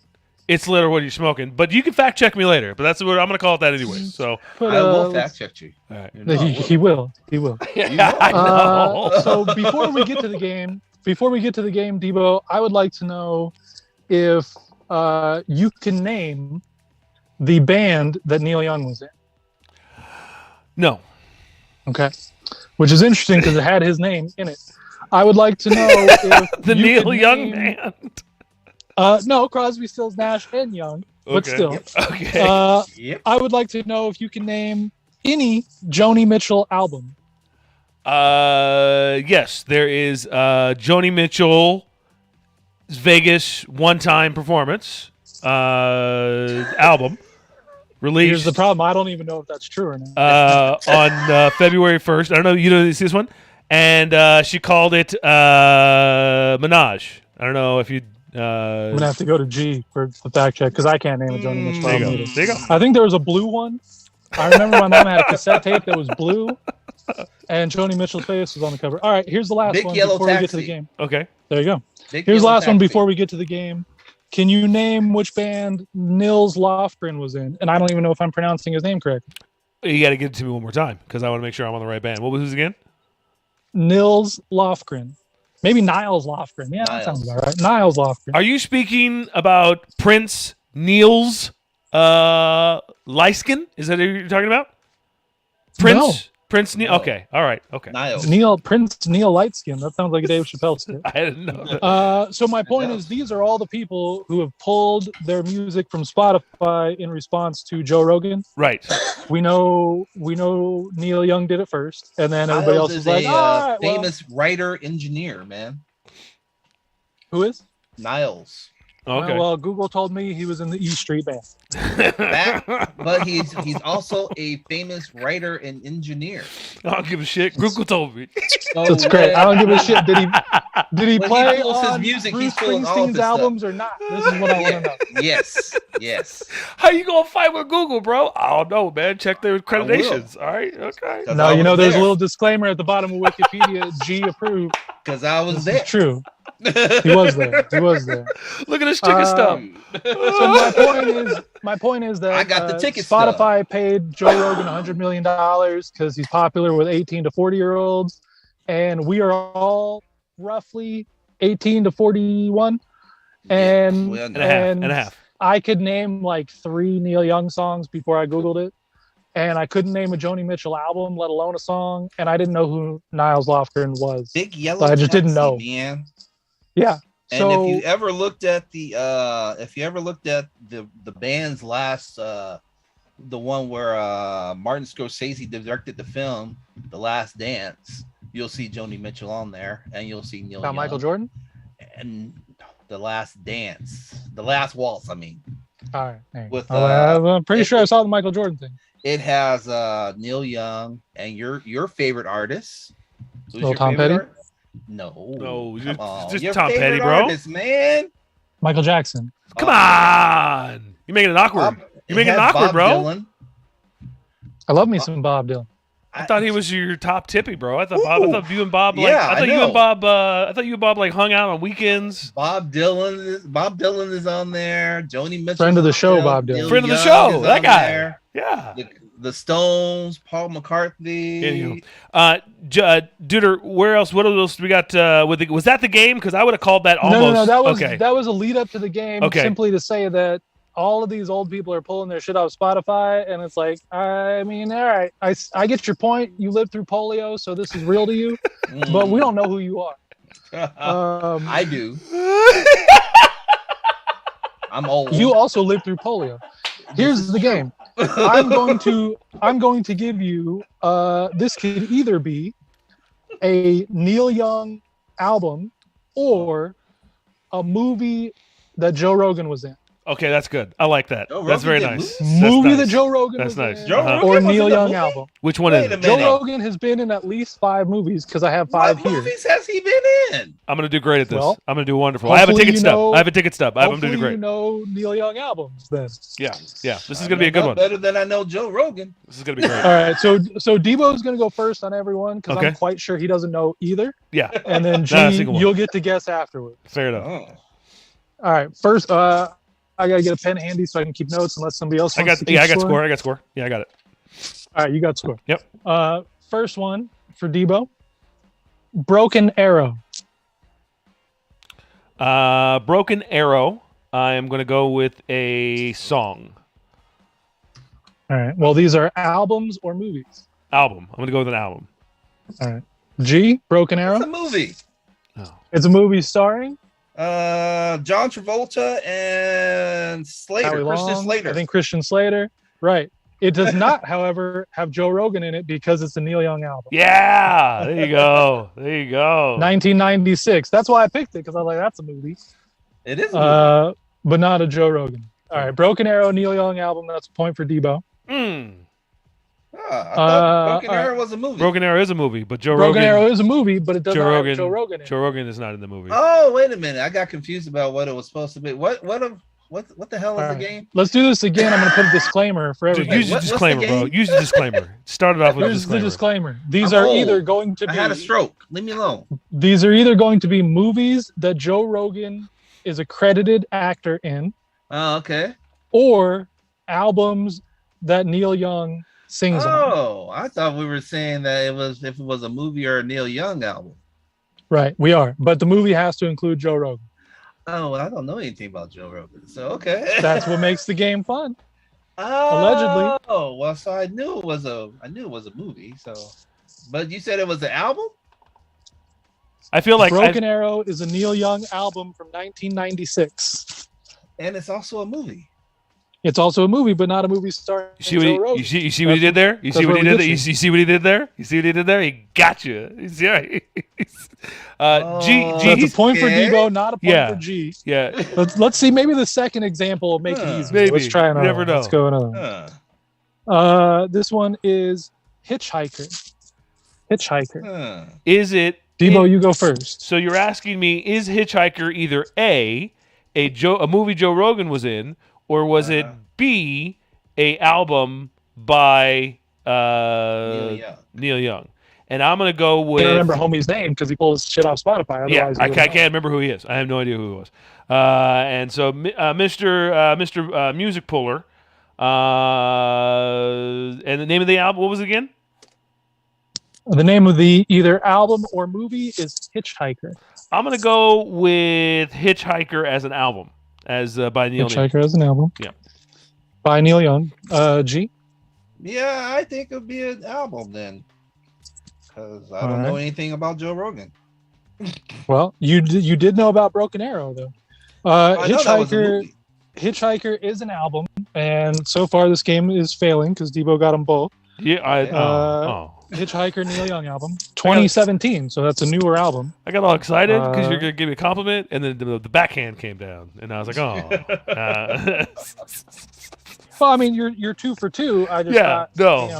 It's Lit or What Are You Smoking? But you can fact check me later. But that's what I'm gonna call it that anyway. So I will fact check you. All right. He will. Yeah, I know. So before we get to the game, Debo, I would like to know if you can name the band that Neil Young was in. No. Okay. Which is interesting because it had his name in it. I would like to know if The you Neil could Young name- Band. No, Crosby, Stills, Nash, and Young. But Okay. still, Okay. Yep. I would like to know if you can name any Joni Mitchell album. Yes, there is Joni Mitchell's Vegas one-time performance album released. Here's the problem. I don't even know if that's true or not. On February 1st. I don't know. You know, you see this one? And she called it Minaj. I don't know if you. I'm going to have to go to G for the fact check because I can't name a Joni Mitchell There you album go. either. There you go. I think there was a blue one. I remember my mom had a cassette tape that was blue, and Joni Mitchell's face was on the cover. All right, here's the last Big one Yellow before we get to the Taxi. game. Okay. There you go. Big Here's the Yellow last one Taxi. before we get to the game. Can you name which band Nils Lofgren was in? And I don't even know if I'm pronouncing his name correct. You got to give it to me one more time because I want to make sure I'm on the right band. What was his again? Nils Lofgren. Maybe Niles Lofgren. Yeah, that sounds about right. Niles Lofgren. Are you speaking about Prince Niels Lyskin? Is that who you're talking about? Prince? No. Prince Neil? No. Okay. All right. Okay. Niles. Prince Neil Lightskin. That sounds like a Dave Chappelle skit. I didn't know that. So my point is, these are all the people who have pulled their music from Spotify in response to Joe Rogan. Right. We know Neil Young did it first, and then everybody Niles else is is like, a all right, well, famous writer engineer, man. who is? Niles. Okay. Well, Google told me he was in the E Street Band. But he's also a famous writer and engineer. I don't give a shit. Google told me. So That's great. I don't give a shit. Did he When he play pulls his on music, Bruce he's pulling all of Springsteen's his stuff. albums or not? This is what I want to know. Yes, yes. How you gonna fight with Google, bro? I don't know, man. Check their accreditations. All right. Okay. 'Cause No, I you know, was there's a there. little disclaimer at the bottom of Wikipedia. G approved. Because I was This there. is true. He was there. He was there. Look at this chicken stuff. So my point is that I got the ticket Spotify paid Joe Rogan $100 million because he's popular with 18 to 40-year-olds, and we are all roughly 18 to 41, and well, And a half. I could name like 3 Neil Young songs before I Googled it, and I couldn't name a Joni Mitchell album, let alone a song, and I didn't know who Niles Lofgren was. Big Yellow. So I just didn't Taxi, know. man. Yeah. And So if you ever looked at the band's last the one where Martin Scorsese directed the film The Last Dance, you'll see Joni Mitchell on there, and you'll see Neil about Young. Michael Jordan. And The Last Dance, The Last Waltz. I mean, All right. There you With, go. I'm pretty sure I saw the Michael Jordan thing. it has Neil Young and your favorite artist. Who's Little your Tom favorite Petty? artist? No, No, come just- on. just Your Tom favorite Petty, bro. artist, man. Michael Jackson. Come on. You're making it awkward. You're making it awkward, bro. Dylan. I love me some Bob Dylan. I thought he was your top tippy, bro. I thought you and Bob like Yeah, I thought I you know. and Bob I thought you and Bob like hung out on weekends. Bob Dylan is on there. Joni Mitchell. Friend of the show, Bob Dylan. Friend of the show, that guy. Yeah. The Stones, Paul McCartney. Anywho. Duder, what else we got was that the game? Because I would have called that almost No. That was okay. that was a lead up to the game. Okay. Simply to say that all of these old people are pulling their shit off Spotify, and it's like, I mean, all right, I get your point. You lived through polio, so this is real to you, but we don't know who you are. I do. I'm old. You also lived through polio. Here's the game. I'm going to give you this could either be a Neil Young album or a movie that Joe Rogan was in. Okay, that's good. I like that. Joe That's Rogan very did nice. movies? That's Movie nice. that Joe Rogan That's was nice. in, Joe Uh-huh. Rogan or was Neil in a Young movie? album. Which one Wait is a it? minute. Joe Rogan has been in at least 5 movies because I have 5 What here. movies has he been in? I'm gonna do great at this. Well, I'm gonna do wonderful. I have a hopefully ticket you stub. know- I have a ticket stub. I'm Hopefully gonna do great. you know Neil Young albums then. Yeah. This is gonna be a good one. Better than I know Joe Rogan. This is gonna be great. All right, so Debo's going to go first on everyone because Okay. I'm quite sure he doesn't know either. Yeah. And then G, Not a single one. you'll get to guess afterward. Fair enough. Oh. All right, first, I got to get a pen handy so I can keep notes unless somebody else I wants to got keep score. I got score. Yeah, I got it. All right, you got score. Yep. First one for Debo. Broken Arrow. Broken Arrow. I am gonna go with a song. All right. Well, these are albums or movies. Album. I'm gonna go with an album. All right. G, Broken Arrow. It's a movie. No. It's a movie starring John Travolta and Slater, Howie Christian Long, Slater. I think Christian Slater. Right. It does not, however, have Joe Rogan in it because it's a Neil Young album. Yeah, there you go. There you go. 1996. That's why I picked it, because I was like, that's a movie. It is a movie. But not a Joe Rogan. All right, Broken Arrow, Neil Young album. That's a point for Debo. I thought Broken Arrow was a movie. Broken Arrow is a movie, but Joe Broken Rogan. Arrow is a movie, but it does not have Joe Rogan in it. Joe Rogan is not in the movie. Oh, wait a minute. I got confused about what it was supposed to be. What the hell is the game? Let's do this again. I'm going to put a disclaimer for everybody. Use the disclaimer, bro. Use the disclaimer. Start it off with a Here's disclaimer. the disclaimer. These are either going to be... I had a stroke. Leave me alone. These are either going to be movies that Joe Rogan is a credited actor in. Oh, okay. Or albums that Neil Young sings on. Oh, I thought we were saying that if it was a movie or a Neil Young album. Right, we are. But the movie has to include Joe Rogan. Oh, I don't know anything about Joe Rogan. So, okay. That's what makes the game fun. Allegedly. Oh, well, so I knew it was a movie. So, but you said it was an album? I feel like Broken Arrow is a Neil Young album from 1996. And it's also a movie. It's also a movie, but not a movie starring Joe Rogan. You see what he did there? You see what he did there? You see what he did there? You see what he did there? He got you. G. That's a point for Debo, not a point for G. Yeah. Let's see. Maybe the second example will make it easy. Maybe. Let's try another. Never know. Let's go another. This one is Hitchhiker. Is it? Debo, you go first. So you're asking me, is Hitchhiker either A movie Joe Rogan was in, or was it B, a album by Neil Young? And I'm gonna go with. I can't remember homie's name because he pulls shit off Spotify. Yeah, I can't remember who he is. I have no idea who he was. And so, Mr. Music Puller, and the name of the album, what was it again? The name of the either album or movie is Hitchhiker. I'm gonna go with Hitchhiker as an album, by Neil Young. Hitchhiker as an album. Yeah. By Neil Young. G? Yeah, I think it would be an album then. Because I don't know anything about Joe Rogan. Well, you did know about Broken Arrow, though. Hitchhiker is an album, and so far this game is failing because Debo got them both. Yeah, Hitchhiker Neil Young album, 2017. So that's a newer album. I got all excited because you're gonna give me a compliment, and then the backhand came down, and I was like, oh. Well, I mean, you're 2 for 2. I just thought,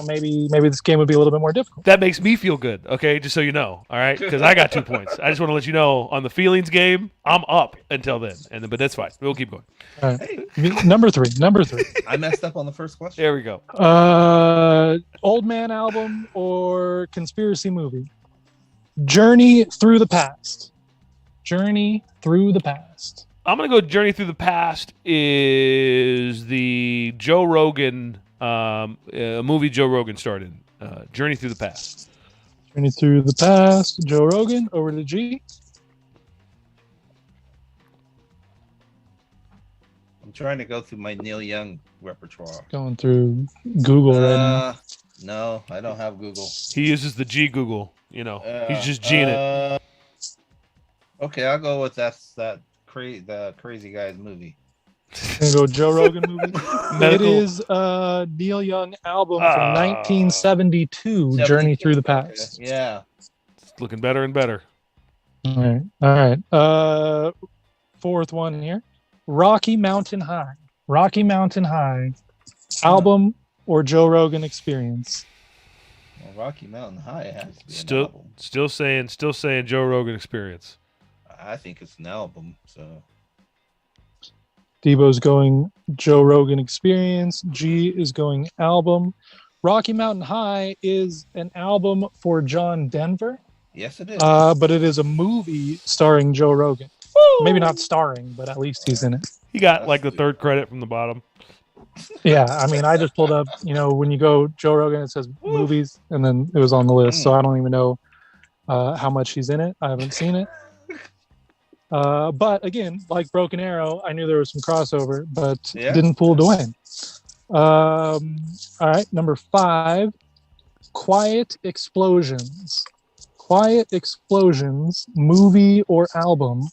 maybe this game would be a little bit more difficult. That makes me feel good, okay? Just so you know, all right? Because I got 2 points. I just want to let you know on the feelings game, I'm up until then, but that's fine. We'll keep going. All right. Number three. I messed up on the first question. There we go. Old Man album or conspiracy movie? Journey Through the Past. I'm going to go Journey Through the Past is the Joe Rogan movie Joe Rogan starred in. Journey Through the Past. Journey Through the Past, Joe Rogan. Over to G. I'm trying to go through my Neil Young repertoire. Going through Google right now. No, I don't have Google. He uses the G Google. He's just G'ing it. Okay, I'll go with the crazy guy's movie. Gonna go Joe Rogan movie. It is Neil Young album from 1972, Journey Through the Past. Okay. Yeah, it's looking better and better. All right. Fourth one here, Rocky Mountain High. Album or Joe Rogan Experience? Well, Rocky Mountain High has to be an album. Still saying Joe Rogan Experience. I think it's an album. So Debo's going Joe Rogan Experience. G is going album. Rocky Mountain High is an album for John Denver. Yes, it is. But it is a movie starring Joe Rogan. Woo! Maybe not starring, but at least he's in it. He got the third credit from the bottom. Yeah, I mean, I just pulled up, when you go Joe Rogan, it says movies, and then it was on the list. So I don't even know how much he's in it. I haven't seen it. But again, like Broken Arrow, I knew there was some crossover, but didn't pull to win. All right, number 5, Quiet Explosions. Quiet Explosions, movie or album,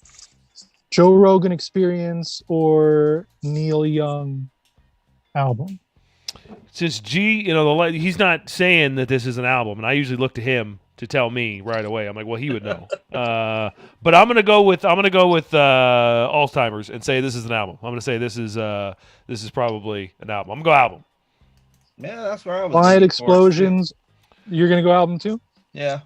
Joe Rogan Experience or Neil Young album? Since G, he's not saying that this is an album, and I usually look to him to tell me right away. I'm like, well, he would know. But I'm gonna go with Alzheimer's and say this is an album. I'm gonna say this is probably an album. I'm gonna go album. Yeah, that's where I was. Quiet Explosions. You're gonna go album too? Yeah.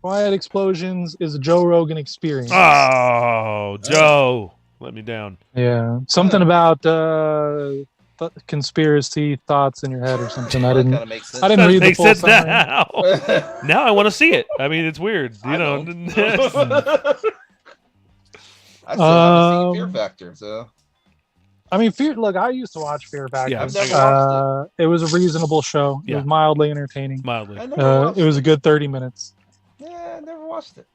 Quiet Explosions is a Joe Rogan Experience. Oh, Joe, let me down. Yeah, something about conspiracy thoughts in your head or something. I didn't read the full summary. Now. Now I want to see it. I mean, it's weird, I still haven't seen Fear Factor, so. I mean, Look, I used to watch Fear Factor. Yeah, I've never watched it was a reasonable show. Yeah. It was mildly entertaining. Mildly. It was a good 30 minutes. Yeah, I never watched it.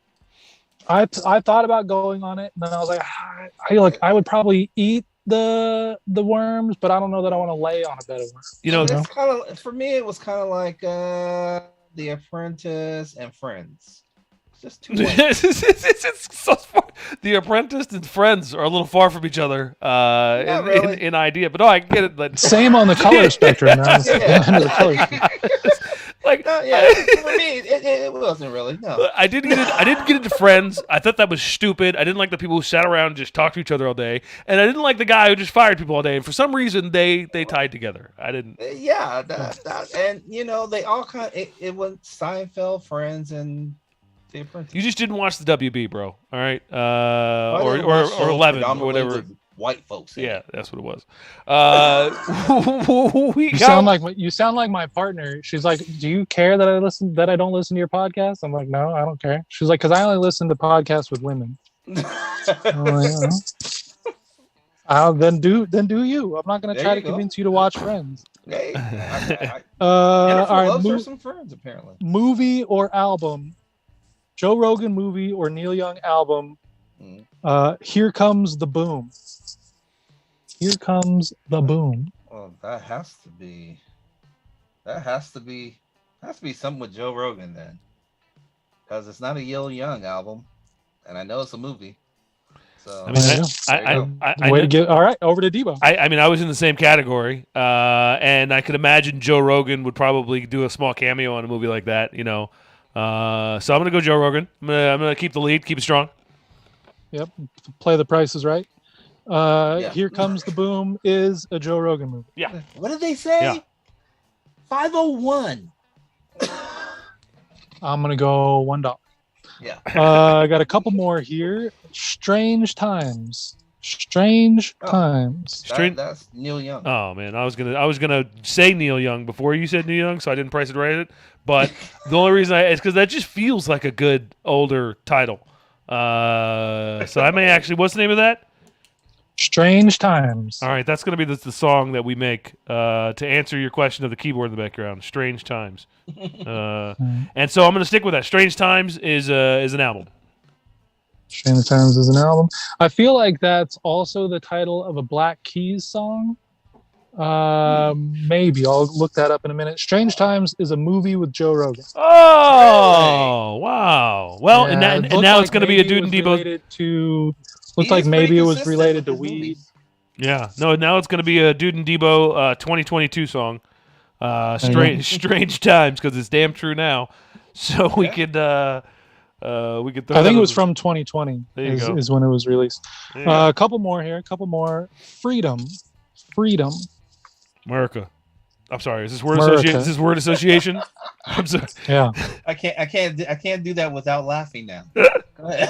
I thought about going on it, and then I was like, I would probably eat the worms, but I don't know that I want to lay on a bed of worms. It's kind of, for me, it was kind of like The Apprentice and Friends. It's just too much. It's so far. The Apprentice and Friends are a little far from each other in idea, but no, I get it. But same on the color spectrum. Like, for me, it wasn't really. No, I didn't get into Friends. I thought that was stupid. I didn't like the people who sat around and just talked to each other all day, and I didn't like the guy who just fired people all day. And for some reason, they tied together. I didn't. Yeah, and they all kind of it went Seinfeld, Friends, and The Apprentice. You just didn't watch the WB, bro. All right, or 11 or whatever. White folks. Yeah, that's what it was. You sound like my partner. She's like, "Do you care that I don't listen to your podcast?" I'm like, "No, I don't care." She's like, "Because I only listen to podcasts with women." I'm like, then do you. I'm not going to try to convince you to watch Friends. Hey, all right, loves her some Friends apparently. Movie or album? Joe Rogan movie or Neil Young album? Here Comes the Boom. Here Comes the Boom. Well, that has to be something with Joe Rogan then, because it's not a Neil Young album, and I know it's a movie. So all right, over to Debo. I mean, I was in the same category, and I could imagine Joe Rogan would probably do a small cameo on a movie like that, So I'm gonna go Joe Rogan. I'm gonna keep the lead, keep it strong. Yep, play the prices right. Here Comes the Boom is a Joe Rogan movie. Yeah. What did they say? Yeah. 501. I'm gonna go $1. Yeah. I got a couple more here. Strange Times. That's Neil Young. Oh man, I was gonna say Neil Young before you said Neil Young, so I didn't price it right. But the only reason is because that just feels like a good older title. So I may actually. What's the name of that? Strange Times. All right, that's going to be the song that we make to answer your question of the keyboard in the background. Strange Times. And so I'm going to stick with that. Strange Times is an album. Strange Times is an album. I feel like that's also the title of a Black Keys song. Maybe. I'll look that up in a minute. Strange Times is a movie with Joe Rogan. Oh, wow. Well, and now it's going to be a Dude and Debo. Looked like maybe it was related to weed. Movies. Yeah. No, now it's going to be a Dude and Debo 2022 song. Strange Times, because it's damn true now. So we could throw I think it was from 2020 is when it was released. A couple more here. Freedom. America. I'm sorry. Is this word association? I'm sorry. Yeah. I can't do that without laughing now. Go ahead.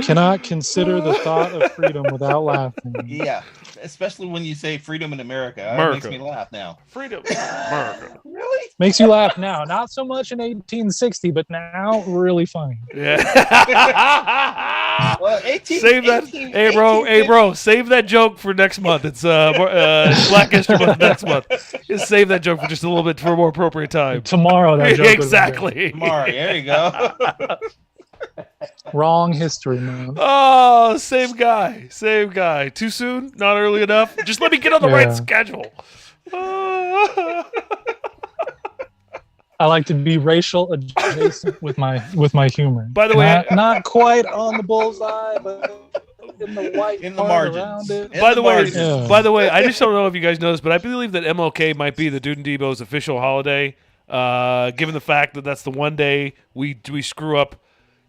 Cannot consider the thought of freedom without laughing. Yeah, especially when you say freedom in America. It makes me laugh now. Freedom, America. Really? Makes you laugh now. Not so much in 1860, but now really funny. Yeah. Well, save that. Hey, bro. Save that joke for next month. It's Black History Month next month. Just save that joke for just a little bit for a more appropriate time. Tomorrow, that joke. Exactly. Tomorrow. There you go. Wrong history, man. Oh, same guy. Too soon? Not early enough? Just let me get on the right schedule. I like to be racial adjacent with my humor. By the way, not quite on the bullseye, but in the white in the part margins. around it. By the way, Yeah. by the way, I just don't know if you guys know this, but I believe that MLK might be the Dude and Debo's official holiday, given the fact that that's the one day we screw up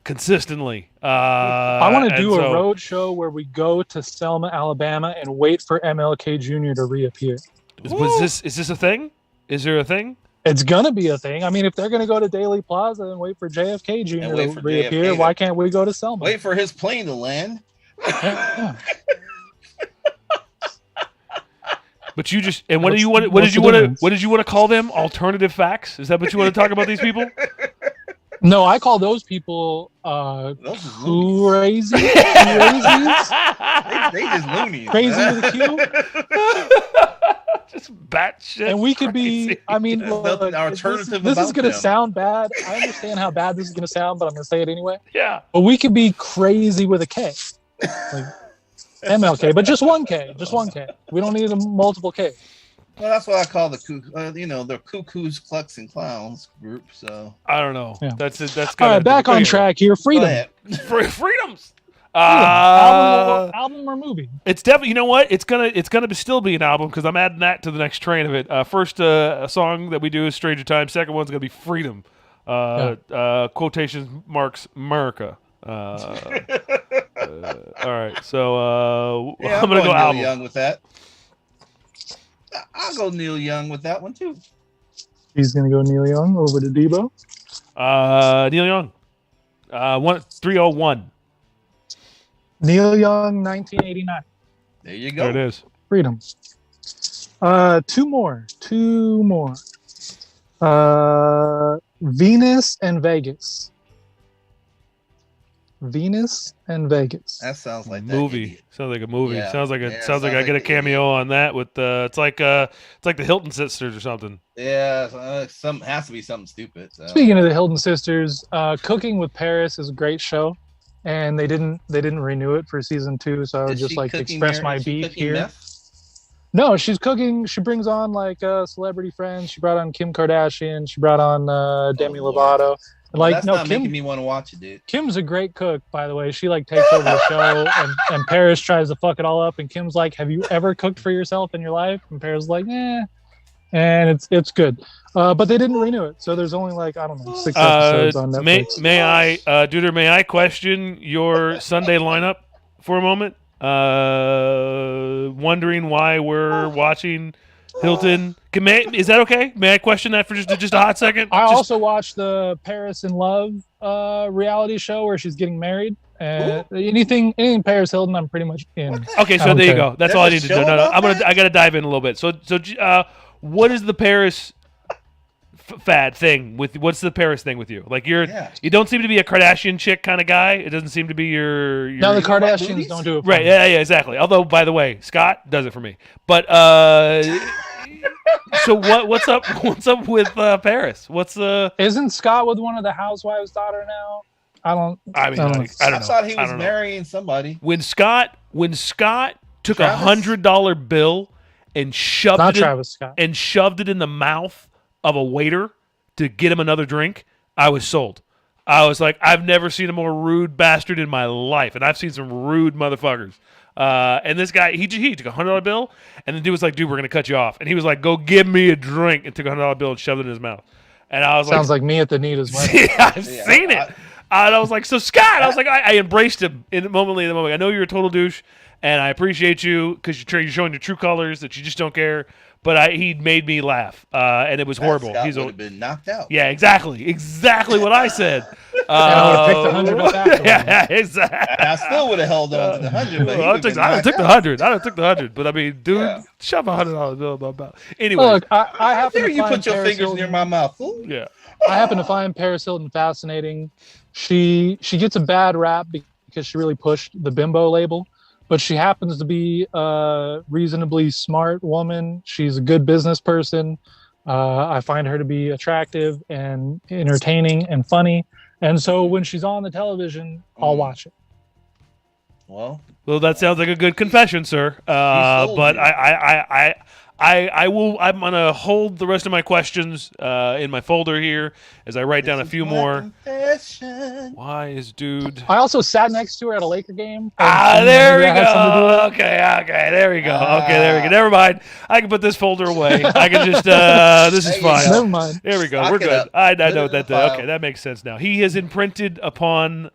consistently. I want to do a road show where we go to Selma, Alabama, and wait for MLK Jr. to reappear. Is this a thing? Is there a thing? It's gonna be a thing. I mean, if they're gonna go to Daily Plaza and wait for JFK Jr. to reappear, why can't we go to Selma? Wait for his plane to land. Yeah. But you just what did you want to call them? Alternative facts? Is that what you want to talk about these people? No, I call those people crazy. They just loonies. Crazy with a Q. Just batshit. And we could crazy. be. I mean, look, this is going to sound bad. I understand how bad this is going to sound, but I'm going to say it anyway. Yeah. But we could be crazy with a K, like MLK, but just one K. Just one K. We don't need a multiple K. Well, that's what I call the Cuckoos, Clucks, and Clowns group. So I don't know. Yeah. That's all right. Back on track here. Freedom. Freedoms. Album or movie? It's definitely. You know what? It's gonna still be an album because I'm adding that to the next train of it. First, a song that we do is "Stranger Times." Second one's gonna be "Freedom." Quotation marks America. All right. So I'm gonna go Neil album. Young with that. I'll go Neil Young with that one too. He's gonna go Neil Young over to Debo. Neil Young. 301. Neil Young, 1989. There you go. There it is. Freedom. Two more. Venus and Vegas. Venus and Vegas. That sounds like movie. Sounds like a movie. Yeah. Sounds like I get a cameo on that with it's like the Hilton sisters or something. Yeah, some has to be something stupid. So. Speaking of the Hilton sisters, Cooking with Paris is a great show, and they didn't renew it for season 2. So I would just like to express my beef here. Meth? No, she's cooking. She brings on like celebrity friends. She brought on Kim Kardashian. She brought on Demi Lovato. That's not making me want to watch it, dude. Kim's a great cook, by the way. She like takes over the show, and Paris tries to fuck it all up. And Kim's like, "Have you ever cooked for yourself in your life?" And Paris is like, "Eh," and it's good. But they didn't renew it, so there's only like 6 episodes on Netflix. May I, Duder? May I question your Sunday lineup for a moment? Wondering why we're watching Hilton. Is that okay? May I question that for just a hot second? I also watched the Paris in Love reality show where she's getting married. Anything Paris Hilton, I'm pretty much in. Okay, so there you go. That's all I need to know. No, I got to dive in a little bit. So what is the Paris fad thing with? What's the Paris thing with you? Like you don't seem to be a Kardashian chick kind of guy. It doesn't seem to be your. No, the Kardashians don't do it. Right? Yeah, exactly. Although, by the way, Scott does it for me. But so what's up? What's up with Paris? Isn't Scott with one of the housewives' daughter now? I don't know. I thought he was marrying somebody. When Scott took $100 bill and shoved it in the mouth of a waiter to get him another drink, I was sold. I was like, I've never seen a more rude bastard in my life, and I've seen some rude motherfuckers. And this guy, he took $100 bill, and the dude was like, "Dude, we're gonna cut you off." And he was like, "Go give me a drink," and took $100 bill and shoved it in his mouth. And I was Sounds like me at the Nita's wedding. Yeah, I've seen it. And I was like, so Scott, I was like, I embraced him in the moment. I know you're a total douche, and I appreciate you because you're showing your true colors that you just don't care. But he made me laugh, and it was horrible. Scott would have been knocked out. Yeah, exactly what I said. I would have picked the 100 up after. Yeah, exactly. I still would have held on to the 100. But I took the 100. I took the 100. But I mean, dude, shove $100 bill in my mouth. Anyway, look, I happen to you find put your Paris fingers Hilton, near my mouth, fool. Yeah. I happen to find Paris Hilton fascinating. She gets a bad rap because she really pushed the bimbo label, but she happens to be a reasonably smart woman. She's a good business person. I find her to be attractive and entertaining and funny. And so when she's on the television, I'll watch it. Well, that sounds like a good confession, sir. But I I will. I'm gonna hold the rest of my questions in my folder here as I write down a few more. Confession. Why is dude? I also sat next to her at a Laker game. And There we maybe that had something to do with go. it. Okay, there we go. Okay, there we go. Never mind. I can put this folder away. I can just. This is There you fine. go. Never mind. There we go. Stock We're it good. up. I Put know it in that. the file. Okay, that makes sense now. He has imprinted upon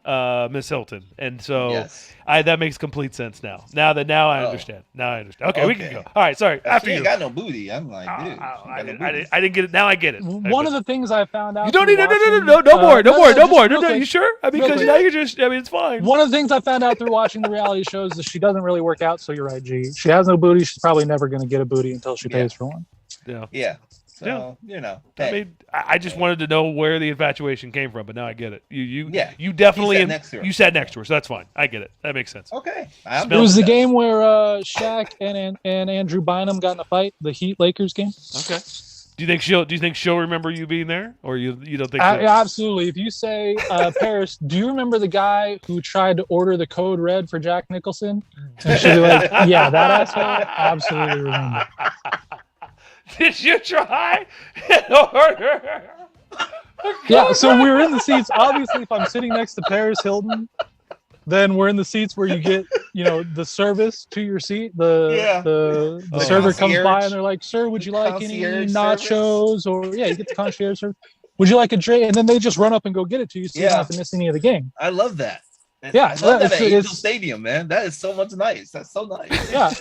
Miss Hilton, and so Yes. that makes complete sense now. Now I understand. Now I understand. Okay, we can Okay. go. All right, sorry. After She you. ain't got no booty. I'm like, dude. she I got no didn't, booty. I didn't get it. Now I get it. One of the things I found out. You don't need through no watching- more. No more. just real No, quick. you sure? I mean, Real because quick. now you're just. I mean, it's fine. One of the things I found out through watching the reality shows is she doesn't really work out. So you're right, G. She has no booty. She's probably never going to get a booty until she pays for one. Yeah. Yeah. So, I hey, mean, I just wanted to know where the infatuation came from, but now I get it. You Yeah. definitely He sat next to her. you sat next to her, so that's fine. I get it. That makes sense. okay. It was the game where Shaq and Andrew Bynum got in a fight, the Heat Lakers game. Okay. Do you think she'll remember you being there, or you don't think so? Absolutely. If you say Paris, do you remember the guy who tried to order the code red for Jack Nicholson? And she'll be like, yeah, that asshole. Absolutely remember. Did you try in order? Yeah, so we're in the seats. Obviously, if I'm sitting next to Paris Hilton, then we're in the seats where you get, the service to your seat. The server comes by concierge. and they're like, "Sir, would you like any Concierge nachos?" Or you get the concierge service. Would you like a drink? And then they just run up and go get it to you, so you don't have to miss any of the game. I love that. Yeah, I love that at Angel it's- Stadium, man. That is so much nice. That's so nice. Yeah,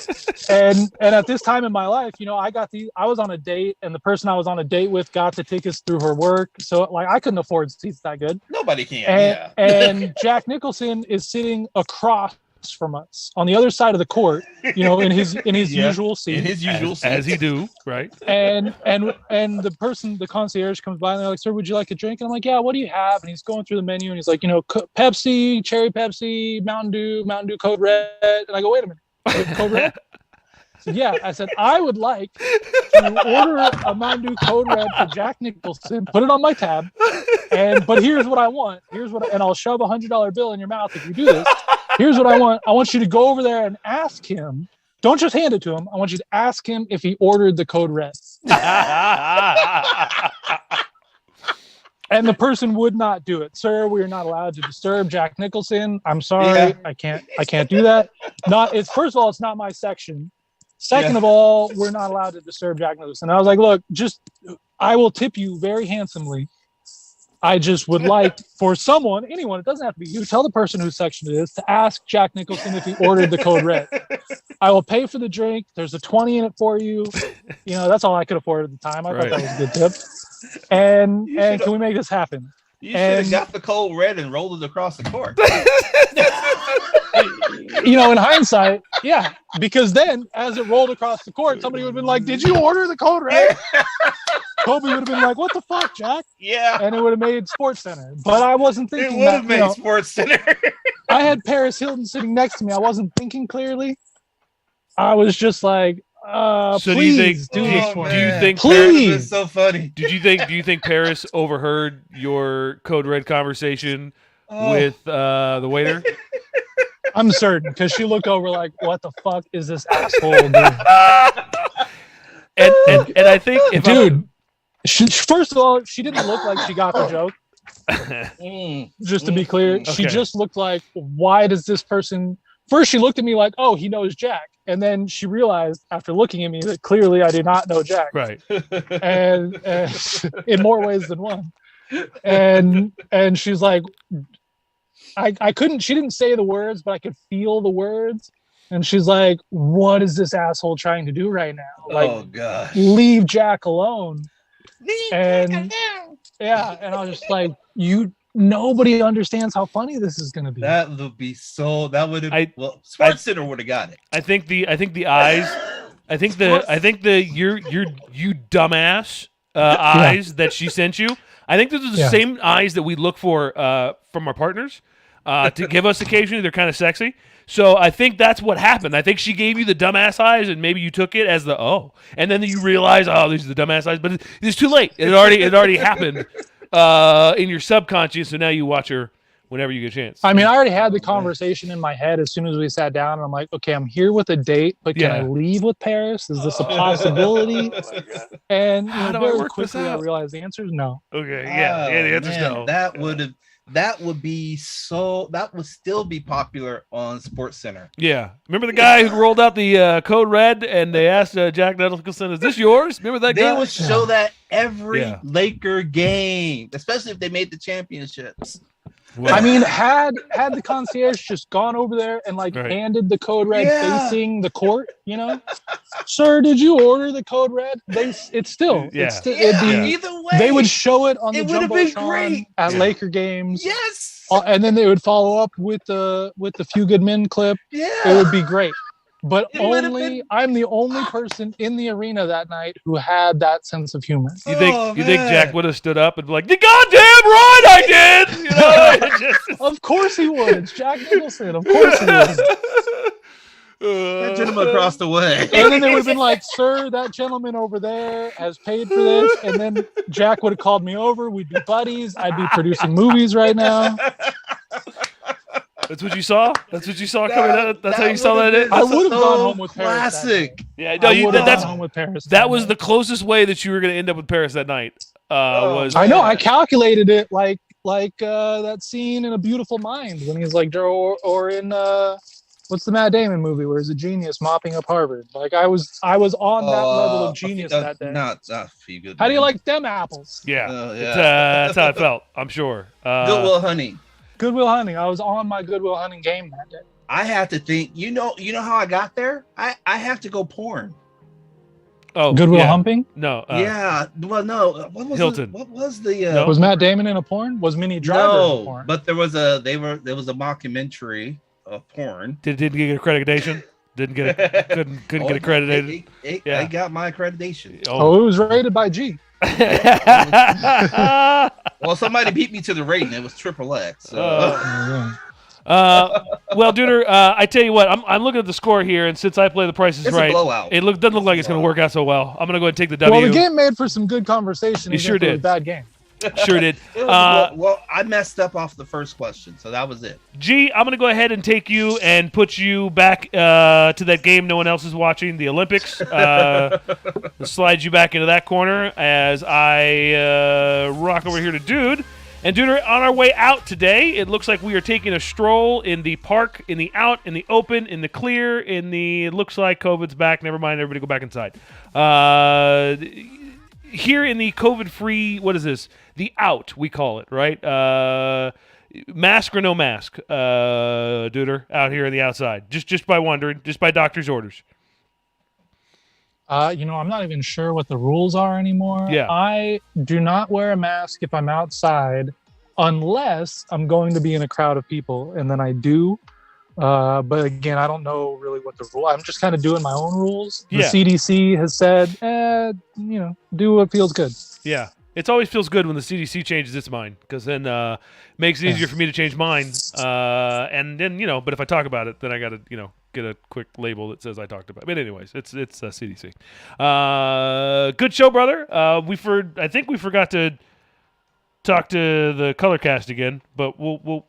and at this time in my life, I was on a date, and the person I was on a date with got the tickets through her work, so like I couldn't afford seats that good. Nobody can. And, yeah. and Jack Nicholson is sitting across from us on the other side of the court, in his Yeah. usual seat. In his usual seat. as he do, right? And the concierge comes by and they're like, "Sir, would you like a drink?" And I'm like, "Yeah, what do you have?" And he's going through the menu and he's like, Pepsi, cherry Pepsi, Mountain Dew Code Red. And I go, "Wait a minute, Code Red?" Yeah, I said, "I would like to order a Mountain Dew Code Red for Jack Nicholson, put it on my tab, but here's what I want. And I'll shove $100 bill in your mouth if you do this. Here's what I want. I want you to go over there and ask him. Don't just hand it to him. I want you to ask him if he ordered the Code Red." And the person would not do it. "Sir, we are not allowed to disturb Jack Nicholson. I'm sorry, Yeah. I can't do that. First of all, it's not my section. Second of all, we're not allowed to disturb Jack Nicholson." I was like, "Look, I will tip you very handsomely. I just would like for anyone, it doesn't have to be you, tell the person whose section it is, to ask Jack Nicholson if he ordered the Code Red. I will pay for the drink. There's a 20 in it for you." That's all I could afford at the time. I thought that was a good tip. And can we make this happen? You should have got the Code Red and rolled it across the court. In hindsight, yeah, because then as it rolled across the court, somebody would have been like, "Did you order the Code Red?" Kobe would have been like, "What the fuck, Jack?" Yeah. And it would have made Sports Center. But I wasn't It thinking would that. have made Sports Center. I had Paris Hilton sitting next to me. I wasn't thinking clearly. I was just like, So please do this Oh, for do you me. think Please. It's so funny. Do you think Paris overheard your Code Red conversation Oh. with the waiter? I'm certain, because she looked over like, "What the fuck is this asshole doing?" and I think if Dude, first of all, she didn't look like she got the joke. Mm. Just to be clear, she Okay. just looked like, why does this person... First, she looked at me like, "Oh, he knows Jack." And then she realized, after looking at me, that clearly I did not know Jack. right, And in more ways than one. And she's like, I couldn't, she didn't say the words, but I could feel the words. And she's like, "What is this asshole trying to do right now? Like, Oh gosh. leave Jack alone." And yeah, and I was just like, nobody understands how funny this is gonna be. That would be so. That would have. Well, Sports Center would have got it. I think the eyes. I think the you dumbass eyes that she sent you. I think those are the same eyes that we look for from our partners to give us occasionally. They're kind of sexy. So I think that's what happened. I think she gave you the dumbass eyes, and maybe you took it as and then you realize, oh, these are the dumbass eyes. But it's too late. It already happened in your subconscious. So now you watch her whenever you get a chance. I mean, I already had the conversation in my head as soon as we sat down. And I'm like, okay, I'm here with a date, but can I leave with Paris? Is this a possibility? And How do I very work this quickly, I out? realized the answer is no. Okay, yeah, the answer's no. That would still be popular on Sports Center. Yeah, remember the guy who rolled out the code red and they asked Jack Nicholson, "Is this yours?" Remember that guy? They would show that every Laker game, especially if they made the championships. Wow. I mean, had the concierge just gone over there and handed the code red facing the court, sir, did you order the code red? Either way, they would show it on the jumbotron at Laker games. Yes, and then they would follow up with the Few Good Men clip. Yeah, it would be great. But I'm the only person in the arena that night who had that sense of humor. You think Jack would have stood up and be like, "You goddamn right I did!" Of course he would. It's Jack Nicholson. Of course he would. That gentleman across the way. And then they would have been like, "Sir, that gentleman over there has paid for this." And then Jack would have called me over. We'd be buddies. I'd be producing movies right now. That's what you saw? That's what you saw coming out? That's how you saw that? I would have gone home with classic. Paris. Yeah, no, that's home with Paris. That was the closest way that you were going to end up with Paris that night. I know. I calculated it like that scene in A Beautiful Mind when he's like, or in what's the Matt Damon movie where he's a genius mopping up Harvard? Like I was on that level of genius that day. Not Feel Good. How do you like them apples? Yeah, that's how it felt. I'm sure. Goodwill Hunting. Goodwill Hunting. I was on my Goodwill Hunting game that day. I have to think. You know how I got there? I have to go porn. Oh, Goodwill Humping? No. Yeah. Well, no. What was Hilton? What was the? Was Matt Damon in a porn? Was Minnie Driver in a porn? But there was a mockumentary of porn. Didn't get accreditation. Couldn't get accredited. I got my accreditation. Oh, it was rated by G. Well, somebody beat me to the rating. It was XXX. So. Well, Duder, I tell you what, I'm looking at the score here, and since I play the Price is Right, a blowout. It doesn't look like it's going to work out so well. I'm going to go ahead and take the W. Well, the game made for some good conversation. It sure did. A bad game. Sure did. Well, I messed up off the first question, so that was it. G, I'm going to go ahead and take you and put you back to that game no one else is watching, the Olympics. Slide you back into that corner as I rock over here to Dude. And Dude, on our way out today, it looks like we are taking a stroll in the park, in the out, in the open, in the clear, it looks like COVID's back. Never mind, everybody go back inside. Here in the COVID-free, what is this? The out, we call it, right? Mask or no mask, Duder, out here on the outside. Just by wondering, just by doctor's orders. I'm not even sure what the rules are anymore. Yeah. I do not wear a mask if I'm outside unless I'm going to be in a crowd of people, and then I do. But again, I don't know really what the rule. I'm just kind of doing my own rules. The CDC has said, do what feels good. Yeah. It always feels good when the CDC changes its mind, because then it makes it easier for me to change mine. And then, but if I talk about it, then I got to, get a quick label that says I talked about it. But anyways, it's CDC. Good show, brother. I think we forgot to talk to the Colorcast again, but we'll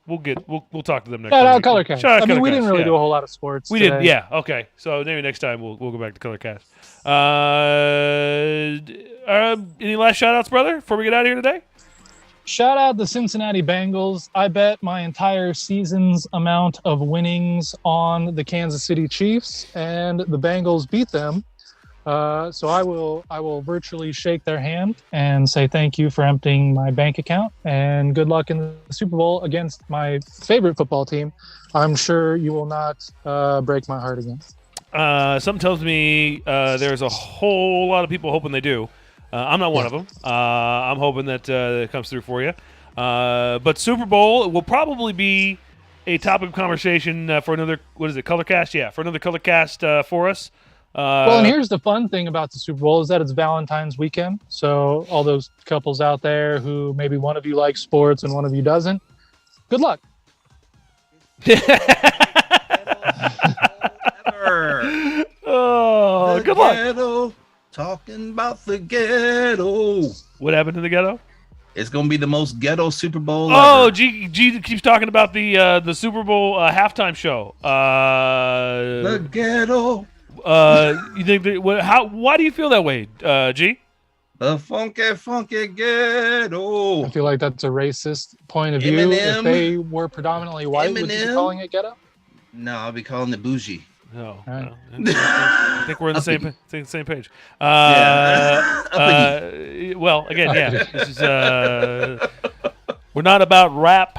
talk to them next time. Shout out Colorcast. Shout out Colorcast. We didn't really do a whole lot of sports. We today. did, yeah. Okay, so maybe next time we'll go back to Colorcast. Any last shout outs, brother, before we get out of here today? Shout out the Cincinnati Bengals. I bet my entire season's amount of winnings on the Kansas City Chiefs, and the Bengals beat them. So I will virtually shake their hand and say thank you for emptying my bank account, and good luck in the Super Bowl against my favorite football team. I'm sure you will not break my heart again. Something tells me there's a whole lot of people hoping they do. I'm not one of them. I'm hoping that it comes through for you. But Super Bowl will probably be a topic of conversation for another, Colorcast? Yeah, for another Colorcast for us. Well, and here's the fun thing about the Super Bowl is that it's Valentine's weekend. So all those couples out there who maybe one of you likes sports and one of you doesn't, good luck. Oh, good luck. Talking about the ghetto. What happened to the ghetto? It's gonna be the most ghetto Super Bowl. Oh, ever. G keeps talking about the Super Bowl halftime show. The ghetto. You think that, why do you feel that way, G? The funky ghetto. I feel like that's a racist point of view. Eminem. If they were predominantly white, would you be Eminem. calling it ghetto? No, I'll be calling it bougie. No, Right. no. I think we're on the same page. Well, again, yeah. This is, we're not about rap.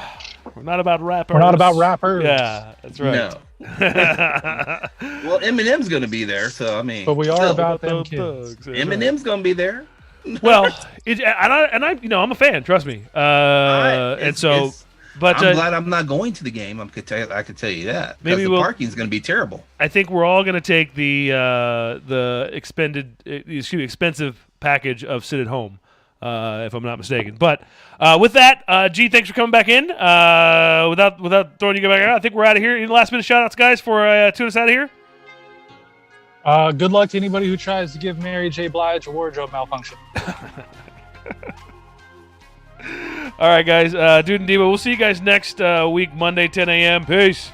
We're not about rappers. We're not about rappers. Yeah, that's right. No. Well, Eminem's gonna be there, so I mean. But we are still, about them kids. Thugs, that's Eminem's gonna be there. right. Well, I'm a fan. Trust me. But I'm glad I'm not going to the game. I could tell you that. Maybe the parking's going to be terrible. I think we're all going to take the expensive package of sit at home, if I'm not mistaken. But with that, G, thanks for coming back in. Without throwing you back out, I think we're out of here. Any last minute shout outs, guys, for tune us out of here? Good luck to anybody who tries to give Mary J. Blige a wardrobe malfunction. All right, guys. Dude and Diva, we'll see you guys next week, Monday, 10 a.m. Peace.